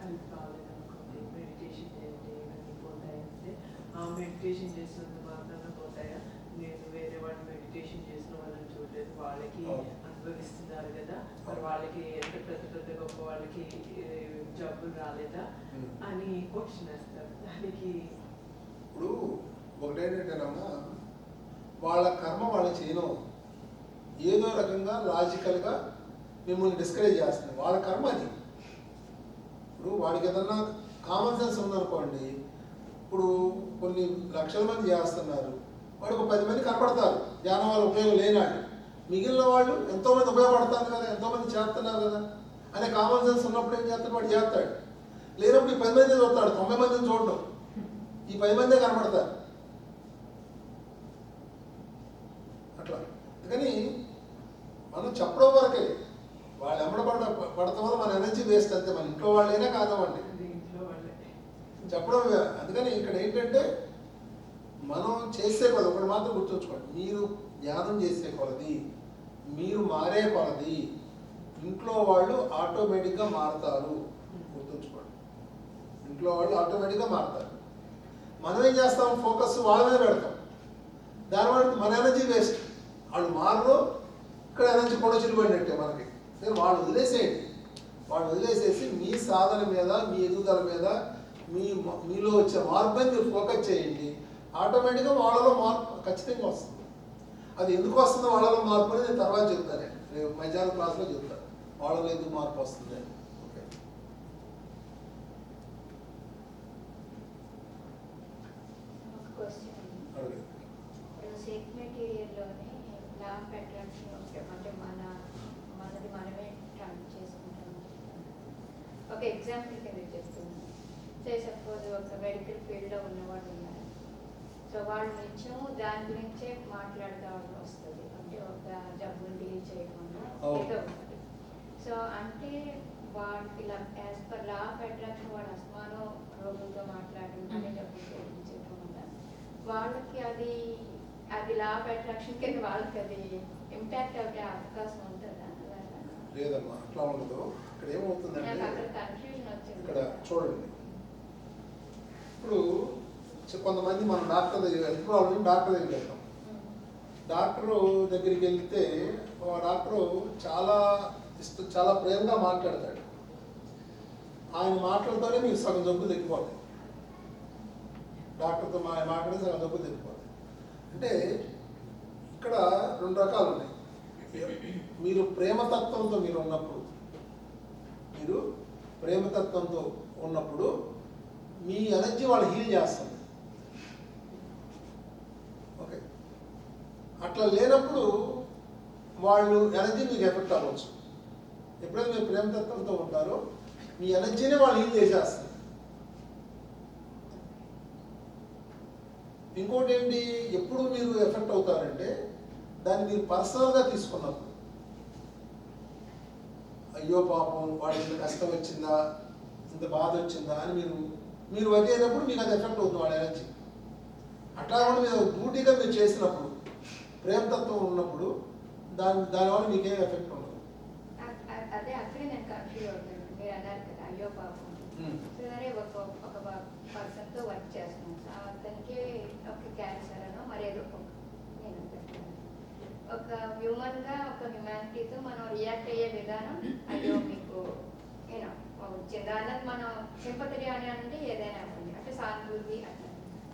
అది కాలేదనుకోండి, మెడిటేషన్ చేయండి ఇవన్నీ పోతాయంటే ఆ మెడిటేషన్ చేసినంత మాత్రాన పోతాయా? నేను వేరే వాళ్ళు మెడిటేషన్ చేసిన వాళ్ళని చూడలేదు, వాళ్ళకి అనుభవిస్తున్నారు కదా, మరి వాళ్ళకి ఎంత పెద్ద గొప్ప వాళ్ళకి జబ్బులు రాలేదా అని క్వశ్చన్ వేస్తారు. దానికి ఇప్పుడు ఒకటేంటంటేనమ్మా, వాళ్ళ కర్మ వాళ్ళు చేయను, ఏదో రకంగా లాజికల్గా మిమ్మల్ని డిస్కరేజ్ చేస్తుంది. వాళ్ళ కర్మ అది. ఇప్పుడు వాడికి ఏదన్నా కామన్ సెన్స్ ఉందనుకోండి, ఇప్పుడు కొన్ని లక్షల మంది చేస్తున్నారు, వాడికి 10 మంది కనపడతారు ధ్యానం వల్ల ఉపయోగం లేనాడు, మిగిలిన వాళ్ళు ఎంతోమంది ఉపయోగపడతారు కదా, ఎంతోమంది చేస్తున్నారు కదా అనే కామన్ సెన్స్ ఉన్నప్పుడు ఏం చేస్తాడు, వాడు చేస్తాడు. లేనప్పుడు ఈ 10 మంది చూస్తాడు, 90 మందిని చూడడం, ఈ 10 మందే కనపడతారు. అట్లా అందుకని మనం చెప్పడం వరకే, వాళ్ళు పడతాం వల్ల మన ఎనర్జీ వేస్ట్ అంతే. మన ఇంట్లో వాళ్ళైనా కాదవ్వండి, ఇంట్లో వాళ్ళే చెప్పడం. అందుకని ఇక్కడ ఏంటంటే మనం చేసే కొలది ఒకటి మాత్రం గుర్తుంచుకోండి, మీరు ధ్యానం చేసే కొలది, మీరు మారే కొలది ఇంట్లో వాళ్ళు ఆటోమేటిక్గా మారుతారు. గుర్తుంచుకోండి, ఇంట్లో వాళ్ళు ఆటోమేటిక్గా మారుతారు. మనం ఏం చేస్తాం, ఫోకస్ వాళ్ళ మీద పెడతాం, దానివల్ల మన ఎనర్జీ వేస్ట్. వాళ్ళు మారరు, ఇక్కడ ఎనర్జీ కూడా చిరిపోయినట్టే మనకి. వాళ్ళు వదిలేసేయండి, వాళ్ళు వదిలేసేసి మీ సాధన మీద, మీ ఎదుగుదల మీద, మీలో వచ్చే మార్పు మీద మీరు ఫోకస్ చేయండి. ఆటోమేటిక్గా వాళ్ళలో మార్పు ఖచ్చితంగా వస్తుంది. అది ఎందుకు వస్తుందో వాళ్ళలో మార్పు అని నేను తర్వాత చెప్తాను, రేపు మధ్యాహ్నం క్లాస్లో చెప్తాను వాళ్ళలో ఎందుకు మార్పు వస్తుంది. ఓకే. ఒక క్వశ్చన్ అడిగి సిల్క్ మెటీరియల్లోనే లా ఆఫ్ అట్రాక్షన్ అంటే మనది మనమే ట్రాన్ చేసుకుంటాం. ఒక ఎగ్జాంపుల్ కింద చెప్తున్నాను. సపోజ్ ఒక మెడికల్ ఫీల్డ్లో ఉన్నవాళ్ళు ఉన్నారు, సో వాళ్ళు నిత్యం దాని గురించే మాట్లాడదామని వస్తుంది, అంటే ఒక జబ్బును డీల్ చేయకుండా ఏదో ఒకటి. సో అంటే వాళ్ళకి ఇలా as per law of attraction వాళ్ళు అస్మానం రోగులతో మాట్లాడడం అనే జబ్బులు చేయకుండా వాళ్ళకి అది లా ఆఫ్ అట్రాక్షన్ కింద వాళ్ళకి అది ఇంపాక్ట్ అయ్యే అవకాశం ఉంటుందా? లేదమ్మా, అట్లా ఉండదు. ఇక్కడ ఏమవుతుందంటే, నాకు అక్కడ కన్ఫ్యూజన్ వచ్చింది. ఇక్కడ చూడండి, ఇప్పుడు కొంతమంది మనం డాక్టర్ దగ్గర హెల్త్ ప్రాబ్లం డాక్టర్ దగ్గరికి వెళ్తాం. డాక్టరు దగ్గరికి వెళ్తే డాక్టరు చాలా ప్రేమగా మాట్లాడతాడు. ఆయన మాటలతోనే మీకు సగం జబ్బులు తగ్గిపోతాయి. డాక్టర్తో మాట్లాడితే సగం జబ్బులు తగ్గిపోతాయి. అంటే ఇక్కడ 2 రకాలు ఉన్నాయి. మీరు ప్రేమతత్వంతో ఉన్నప్పుడు మీ ఎనర్జీ వాళ్ళు హీల్ చేస్తుంది. ఓకే. అట్లా లేనప్పుడు వాళ్ళు ఎనర్జీ మీకు ఎఫెక్ట్ అవ్వచ్చు. ఎప్పుడైతే మీరు ప్రేమతత్వంతో ఉంటారో మీ ఎనర్జీని వాళ్ళు హీల్ చేసేస్తారు. ఇంకోటి ఏంటి, ఎప్పుడు మీరు ఎఫెక్ట్ అవుతారంటే దాన్ని మీరు పర్సనల్గా తీసుకున్నప్పుడు, అయ్యో పాపం వాడికి ఇంత కష్టం వచ్చిందా, ఇంత బాధ వచ్చిందా అని మీరు వరి అయినప్పుడు మీకు అది ఎఫెక్ట్ అవుతుంది వాడి ఎనర్జీ. అట్లా కూడా మీరు డ్యూటీగా మీరు చేసినప్పుడు, ప్రేమతత్వం ఉన్నప్పుడు దానివల్ల మీకేం ఎఫెక్ట్ ఉండదు. అదే అక్కడే నేను కన్ఫ్యూజ్ అవుతాను. మీరు అన్నారు కదా అయ్యో పాపం, సరే ఒక పర్సన్తో వర్క్ చేస్తున్నాను, అతనికి ఒక క్యాన్సర్ అనో మరేదో నేను ఒక హ్యూమన్గా ఒక హ్యుమానిటీతో మనం రియాక్ట్ అయ్యే విధానం, అయ్యో మీకు యూనో వచ్చిందా అన్నది మనం సింపతి అని అంటే ఏదైనా ఉంది అంటే సానుభూతి అట్లా.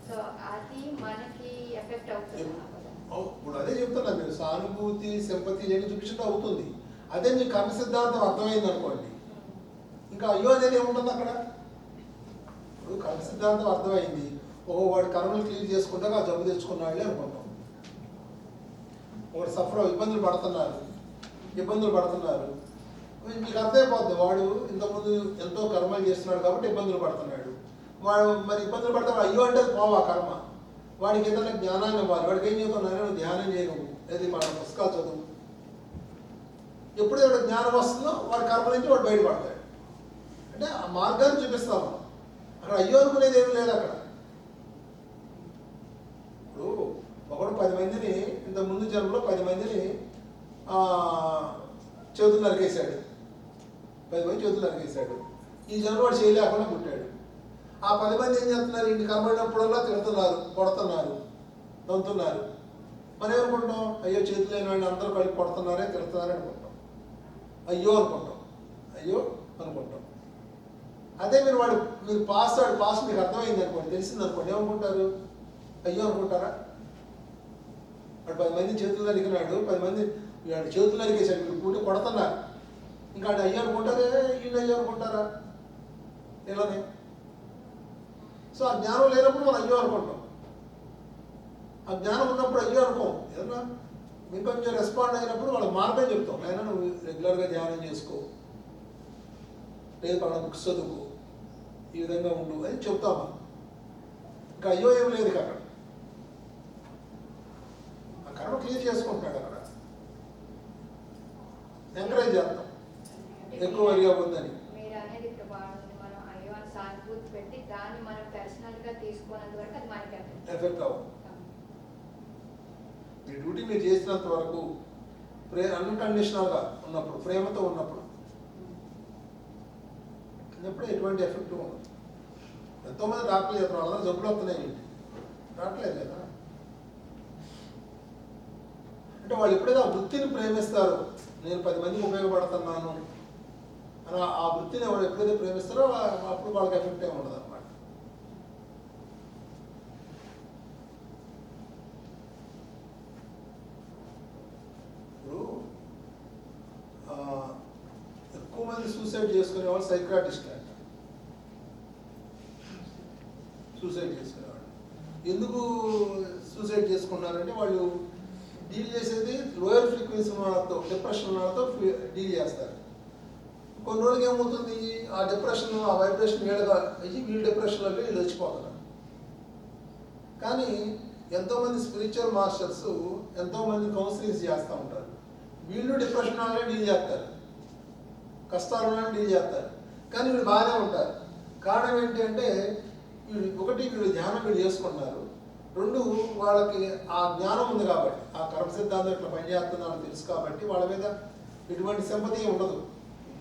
సో అది మనకి ఎఫెక్ట్ అవుతుంది. ఇప్పుడు అదే చెప్తున్నా, మీరు సానుభూతి సింపతి ఏమి చూపించడం అవుతుంది. అదే మీ కర్మ సిద్ధాంతం అర్థమైంది అనుకోండి, ఇంకా అయ్యో అనేది ఏముంటుంది అక్కడ. ఇప్పుడు కర్మ సిద్ధాంతం అర్థమైంది. వాడు కర్మలు క్లియర్ చేసుకుంటా ఆ జబ్బు తెచ్చుకున్నాళ్ళే అనుకుంటాం. వాడు సఫర్ ఇబ్బందులు పడుతున్నారు. మీకు అర్థమైపోద్ది వాడు ఇంతకుముందు ఎంతో కర్మలు చేస్తున్నాడు కాబట్టి ఇబ్బందులు పడుతున్నాడు. వాడు మరి ఇబ్బందులు పడతాడు, అయ్యో అంటే పోవా కర్మ. వాడికి ఏదైనా జ్ఞానాన్ని ఇవ్వాలి. వాడికి ఏం చెబుతున్నాను, నువ్వు ధ్యానం చేయను, ఏది మన పుస్తకాలు చదువు. ఎప్పుడైతే జ్ఞానం వస్తుందో వాడి కర్మ నుంచి వాడు బయటపడతాడు. అంటే ఆ మార్గాన్ని చూపిస్తాం. అక్కడ అయ్యో అనుకునేది ఏమి లేదు అక్కడ. ఇప్పుడు ఒకడు 10 మందిని ఇంత ముందు జన్మలో 10 మందిని చేతులు నరికేశాడు. 10 మంది చేతులు నరికేశాడు. ఈ జన్మ వాడు చేయలేకుండా పుట్టాడు. ఆ 10 మంది ఏం చేస్తున్నారు, ఇంటి కనబడినప్పుడల్లా తిడుతున్నారు, కొడుతున్నారు, తంతున్నారు. మనం ఏమనుకుంటాం, అయ్యో చేతులు లేని వాడిని అందరూ కలిపి కొడుతున్నారే తిడుతున్నారే అనుకుంటాం. అయ్యో అనుకుంటాం. అదే మీరు పాస్ మీకు అర్థమైంది అనుకోండి, తెలిసింది అనుకోండి, ఏమనుకుంటారు, అయ్యో అనుకుంటారా? వాడు 10 మంది చేతులు నరికినాడు, 10 మంది చేతులు నరికేశాడు, మీరు కూటి కొడుతున్నారు. ఇంకా వాడు అయ్యో అనుకుంటారే, వీళ్ళు అయ్యో అనుకుంటారా? ఇలానే. సో ఆ జ్ఞానం లేనప్పుడు మనం అయ్యో అనుకుంటాం. ఆ జ్ఞానం ఉన్నప్పుడు అయ్యో అనుకోం. ఏదన్నా మీకు కొంచెం రెస్పాండ్ అయినప్పుడు వాళ్ళకి మార్గం చెప్తాం. అయినా నువ్వు రెగ్యులర్గా ధ్యానం చేసుకో, లేదు వాళ్ళ బుక్స్ చదువుకో, ఈ విధంగా ఉండు అని చెప్తామా. ఇంకా అయ్యో ఏం లేదు అక్కడ. ఆ కర్మ క్లియర్ చేసుకుంటున్నాడు. అక్కడ ఎంకరేజ్ చేస్తాం ఎక్కువ వరిగా ఉందని. మీరు అనేది ఇప్పుడు బాగుంది. మనం అయ్యో అని సానుభూతి పెట్టి దాన్ని మనం పర్సనల్గా తీసుకున్నంత వరకు అది మనకి ఎఫెక్ట్ అవ్వదు. మీ డ్యూటీ మీరు చేసినంత వరకు అన్కండిషనల్గా ఉన్నప్పుడు, ప్రేమతో ఉన్నప్పుడు ఎటువంటి ఎఫెక్ట్ ఉండదు. ఎంతోమంది డాక్టర్లు చెప్తున్నారు, వాళ్ళ జబ్బులు వస్తున్నాయి, ఏంటి రావట్లేదు కదా. అంటే వాళ్ళు ఎప్పుడైతే ఆ వృత్తిని ప్రేమిస్తారో, నేను 10 మందికి ఉపయోగపడుతున్నాను అని ఆ వృత్తిని వాళ్ళు ఎప్పుడైతే ప్రేమిస్తారో అప్పుడు వాళ్ళకి ఎఫెక్ట్ ఏమి ఉండదు అన్నమాట. ఇప్పుడు ఎక్కువ మంది సూసైడ్ చేసుకునే వాళ్ళు సైక్రాటిస్ట్ అంట. సూసైడ్ చేసుకునేవాళ్ళు ఎందుకు సూసైడ్ చేసుకున్నారంటే వాళ్ళు డీల్ చేసేది లోయర్ ఫ్రీక్వెన్సీ వాళ్ళతో, డిప్రెషన్ వాళ్ళతో డీల్ చేస్తారు. కొన్ని రోజులకి ఏమవుతుంది, ఆ డిప్రెషన్ ఆ వైబ్రేషన్ వీళ్ళగా అయ్యి వీళ్ళు డిప్రెషన్లో వీళ్ళు వచ్చిపోతున్నారు. కానీ ఎంతోమంది స్పిరిచువల్ మాస్టర్స్ ఎంతోమంది కౌన్సిలింగ్స్ చేస్తూ ఉంటారు. వీళ్ళు డిప్రెషన్ వాళ్ళనే డీల్ చేస్తారు, కష్టాలను డీల్ చేస్తారు, కానీ వీళ్ళు బాగానే ఉంటారు. కారణం ఏంటి అంటే ఒకటి వీళ్ళు ధ్యానం వీళ్ళు చేసుకుంటున్నారు, 2 వాళ్ళకి ఆ జ్ఞానం ఉంది కాబట్టి, ఆ కర్మ సిద్ధాంతం ఇట్లా పనిచేస్తుందని తెలుసు కాబట్టి వాళ్ళ మీద ఎటువంటి సింపతి ఉండదు.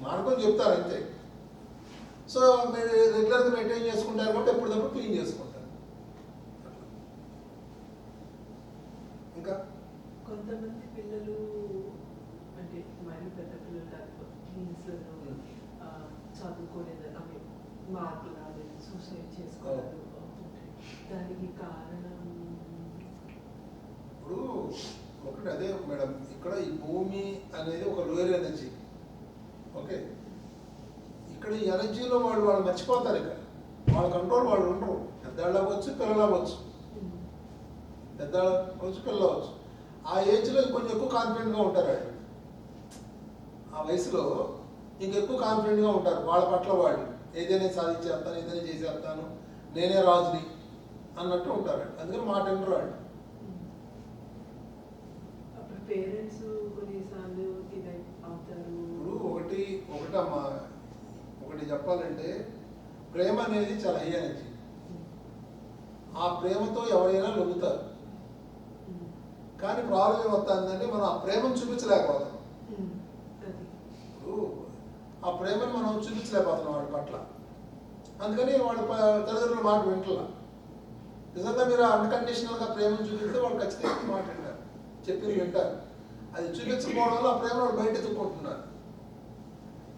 మార్గం చెప్తారు అంతే. సో మీరు రెగ్యులర్గా మెయింటైన్ చేసుకుంటారు కాబట్టి ఎప్పటికప్పుడు క్లీన్ చేసుకుంటారు. ఇంకా కొంతమంది పిల్లలు అంటే మరి పెద్ద పిల్లలు కాకపోతే టీన్స్లలో చదువుకోలేదు, అవి మార్కులు రాలేదు, సూసైడ్ చేసుకోలేదు. దానికి కారణం ఇప్పుడు ఒకటి అదే మేడం, ఇక్కడ ఈ భూమి అనేది ఒక లోయర్ ఎనర్జీ. ఓకే, ఇక్కడ ఈ ఎనర్జీలో వాళ్ళు మర్చిపోతారు. ఇక్కడ వాళ్ళ కంట్రోల్ వాళ్ళు ఉండరు. పెద్దవాళ్ళు అవ్వచ్చు, పిల్లలు అవ్వచ్చు, పిల్లలు అవ్వచ్చు. ఆ ఏజ్లో కొంచెం ఎక్కువ కాన్ఫిడెంట్గా ఉంటారు వాళ్ళు. ఆ వయసులో ఇంకెక్కువ కాన్ఫిడెంట్గా ఉంటారు వాళ్ళ పట్ల. వాళ్ళు ఏదైనా సాధించేస్తాను, ఏదైనా చేసేస్తాను, నేనే రాజుని అన్నట్టు ఉంటారు. అందుకని మాట వినరు వాళ్ళు. అప్పుడు పేరెంట్స్ కొన్నిసార్లు ఇది అవుతారు. ఇప్పుడు ఒకటి చెప్పాలంటే, ప్రేమ అనేది చాలా హై ఎనర్జీ. ఆ ప్రేమతో ఎవరైనా లొంగుతారు. కానీ ప్రాబ్లం ఏమవుతుందంటే మనం ఆ ప్రేమను చూపించలేకపోతాం. ఇప్పుడు ఆ ప్రేమను మనం చూపించలేకపోతున్నాం వాడి పట్ల. అందుకని వాడు తల్లిదండ్రుల మాట వింటలా. నిజంగా మీరు అన్కండిషనల్గా ప్రేమను చూపిస్తే వాళ్ళు ఖచ్చితంగా మాట వింటారు, చెప్పింది వింటారు. అది చూపించకపోవడం వల్ల ఆ ప్రేమ వాళ్ళు బయట ఎత్తుకుంటున్నారు.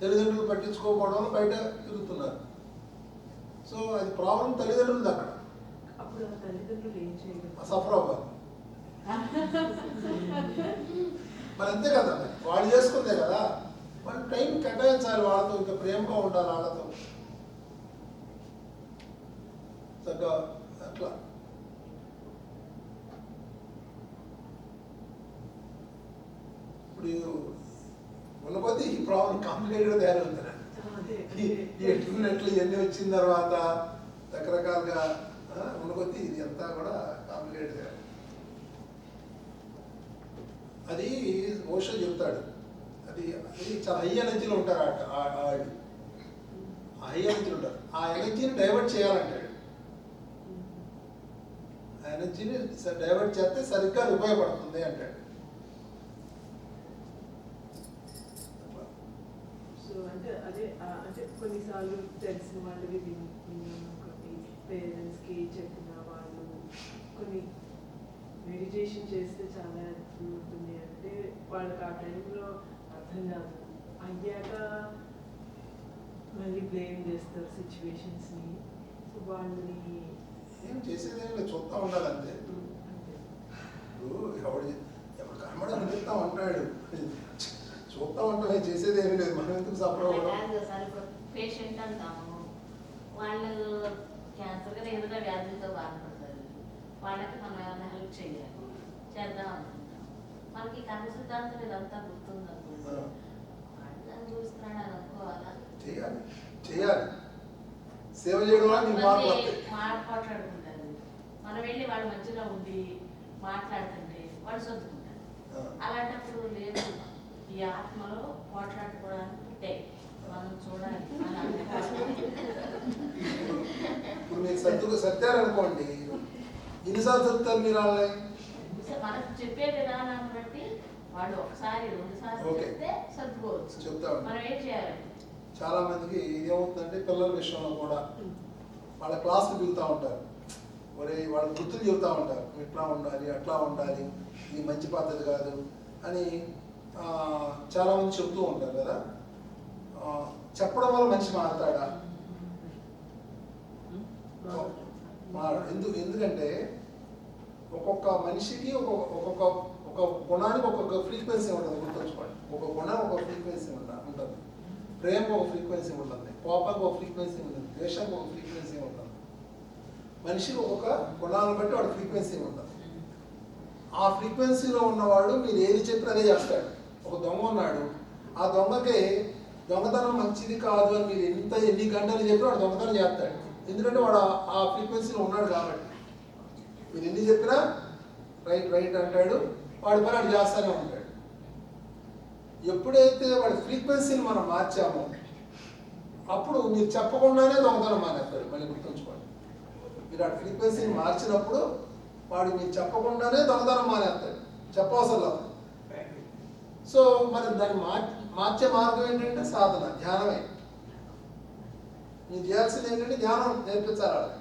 తల్లిదండ్రులు పట్టించుకోకపోవడం వల్ల బయట తిరుగుతున్నారు. సో అది ప్రాబ్లం తల్లిదండ్రులది. అక్కడ అప్పుడు ఆ తల్లిదండ్రులు ఏం చేయలేదు, సఫర్ అవ్వాలి. మరి అంతే కదా, వాళ్ళు చేసుకుందే కదా. వాళ్ళు టైం కేటాయించాలి వాళ్ళతో, ఇంకా ప్రేమగా ఉండాలి వాళ్ళతో. చక్కగా అట్లా ఇప్పుడు ఉన్న కొద్దీ ఈ ప్రాబ్లం కాంప్లికేటెడ్గా తయారవుతుంది. ఈ ఎట్లున్నట్లు ఇవన్నీ వచ్చిన తర్వాత రకరకాలుగా ఉన్న కొద్దీ ఇది అంతా కూడా కాంప్లికేటెడ్. అది ఓషో చెప్తాడు, అది చాలా హై ఎనర్జీలో ఉంటారు వాళ్ళు. ఆ హై ఎనర్జీలో ఉంటారు, ఆ ఎనర్జీని డైవర్ట్ చేయాలంటాడు. ఆ ఎనర్జీని డైవర్ట్ చేస్తే సరిగ్గా ఉపయోగపడుతుంది అంటాడు. సో అంటే అదే అంటే కొన్నిసార్లు తెలిసిన వాళ్ళవి విన్నాను, కొన్ని పేరెంట్స్కి చెప్పిన వాళ్ళు కొన్ని మెడిటేషన్ చేస్తే చాలా ఉంటుంది అంటే వాళ్ళకి ఆ టైంలో అర్థం కాదు, అయ్యాక మళ్ళీ బ్లేమ్ చేస్తారు సిచ్యువేషన్స్ని. సో వాళ్ళని ఏం చేసేది ఏం లేదు, చూస్తూ ఉండాలి అంతే. అంటే ఎవడు కనబడాలని చెప్తా ఉంటాడు, చూస్తూ ఉంటాం, చేసేది ఏమీ లేదు. మనం ఎందుకు సఫర్ అవ్వడం? సార్ ఇప్పుడు పేషెంట్ అంటాము, వాళ్ళు క్యాన్సర్గా ఏదైనా వ్యాధులతో బాధపడతారు, వాళ్ళకి మనం ఏమైనా హెల్ప్ చేయాలి, చేద్దాం అనుకుంటాం. మనకి కర్మ సిద్ధాంతం ఇదంతా గుర్తుంది అనుకుంటాం, వాళ్ళని చూస్తున్నాడు అని అనుకోవాలా? చేయాలి, చేయాలి. సేవ చేయడం వల్ల నీ మార్పు వస్తాయి. మాట్లాడుకుంటారు, మనం వెళ్ళి వాళ్ళ మధ్యలో ఉండి మాట్లాడుతుంటే వాళ్ళు సర్దుకుంటారు. అలాంటప్పుడు లేదు, ఈ ఆత్మలో పోట్లాడుకోవడానికి పుట్టే మనం చూడాలి అని అనుకోవాలి. ఇప్పుడు మీకు సత్యారనుకోండి, ఎన్నిసార్లు చెప్తారు మీరు వాళ్ళని? మనకు చెప్పే విధానాన్ని బట్టి వాళ్ళు ఒకసారి 2 సార్లు చెప్తే సర్దుకోవచ్చు. చెప్తామండి. మనం ఏం చేయాలి? చాలా మందికి ఏమవుతుందంటే పిల్లల విషయంలో కూడా వాళ్ళ క్లాసులు పిలుతూ ఉంటారు, మరి వాళ్ళ గుర్తులు చెబుతూ ఉంటారు, ఇట్లా ఉండాలి, అట్లా ఉండాలి, ఇది మంచి పద్ధతి కాదు అని చాలామంది చెప్తూ ఉంటారు కదా. చెప్పడం వల్ల మనిషి మారుతాడా? ఎందుకంటే ఒక్కొక్క మనిషికి ఒక్కొక్క గుణానికి ఒక్కొక్క ఫ్రీక్వెన్సీ ఉంటుంది, గుర్తుంచుకోండి. ఒక గుణం ఒక ఫ్రీక్వెన్సీ ఉంటుంది, ప్రేమ ఒక ఫ్రీక్వెన్సీ ఉంటుంది, కోపానికి ఒక ఫ్రీక్వెన్సీ ఉంటుంది, ద్వేషానికి ఒక ఫ్రీక్వెన్సీ ఉంటుంది. మనిషికి ఒక్కొక్క గుణాలను బట్టి వాడి ఫ్రీక్వెన్సీ ఉంటుంది. ఆ ఫ్రీక్వెన్సీలో ఉన్నవాడు మీరు ఏది చెప్పినా అదే చేస్తాడు. ఒక దొంగ ఉన్నాడు, ఆ దొంగకి దొంగతనం మంచిది కాదు అని మీరు ఎన్ని గంటలు చెప్పినా వాడు దొంగతనం చేస్తాడు. ఎందుకంటే వాడు ఆ ఫ్రీక్వెన్సీలో ఉన్నాడు కాబట్టి. మీరు ఎన్ని చెప్పినా రైట్ అంటాడు, వాడి పని వాడు చేస్తూనే ఉంటాడు. ఎప్పుడైతే వాడి ఫ్రీక్వెన్సీని మనం మార్చామో అప్పుడు మీరు చెప్పకుండానే దొంగతనం మానేస్తాడు. మళ్ళీ గుర్తుంచుకోండి, మీరు ఆ ఫ్రీక్వెన్సీని మార్చినప్పుడు వాడు మీరు చెప్పకుండానే దొంగతనం మానేస్తాడు, చెప్పవసరం లేదు. సో మరి దాన్ని మార్చే మార్గం ఏంటంటే సాధన, ధ్యానమే. మీరు చేయాల్సింది ఏంటంటే ధ్యానం నేర్పించాలి వాళ్ళకి.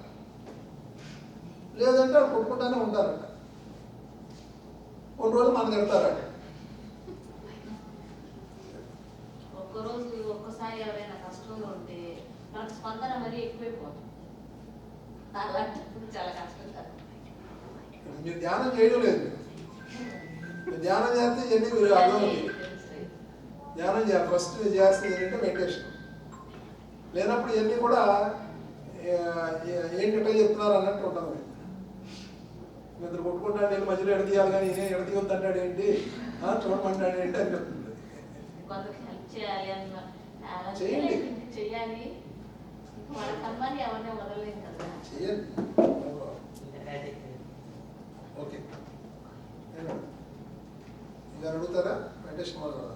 లేదంటే వాళ్ళు కొట్టుకుంటానే ఉంటారట, కొన్ని రోజులు మనం తిడతారట. ఒక్కరోజు ఒక్కసారి ఎవరైనా కష్టంలో ఉంటే మనకు స్పందన మరీ ఎక్కువైపోతుంది, అలాంటప్పుడు చాలా కష్టంగా. మీరు ధ్యానం చేయడం లేదు, మీరు ధ్యానం చేస్తే ఇవన్నీ మీరు అర్థమవుతుంది. ధ్యానం చేయాలి, ఫస్ట్ మీరు చేయాల్సింది ఏంటంటే మెడిటేషన్. లేనప్పుడు ఇవన్నీ కూడా ఏంటంటే చెప్తున్నారు అన్నట్టు ఉంటుంది. ఇద్దరు కొట్టుకుంటాడు, నేను మధ్యలో ఎడతీయాలి కానీ నేనే ఎడతీయొద్దు అంటాడు ఏంటి, చూడమంటాడు ఏంటి అని చెప్తుంది. కొందరికి హెల్ప్ చేయాలి అని చేయండి, చెయ్యాలి, వాళ్ళ కర్మాన్ని ఎవరిని వదలలేం కదా. చేయండి. ఓకే, ఇంకా అడుగుతారా? మెడిటేషన్ మొదలు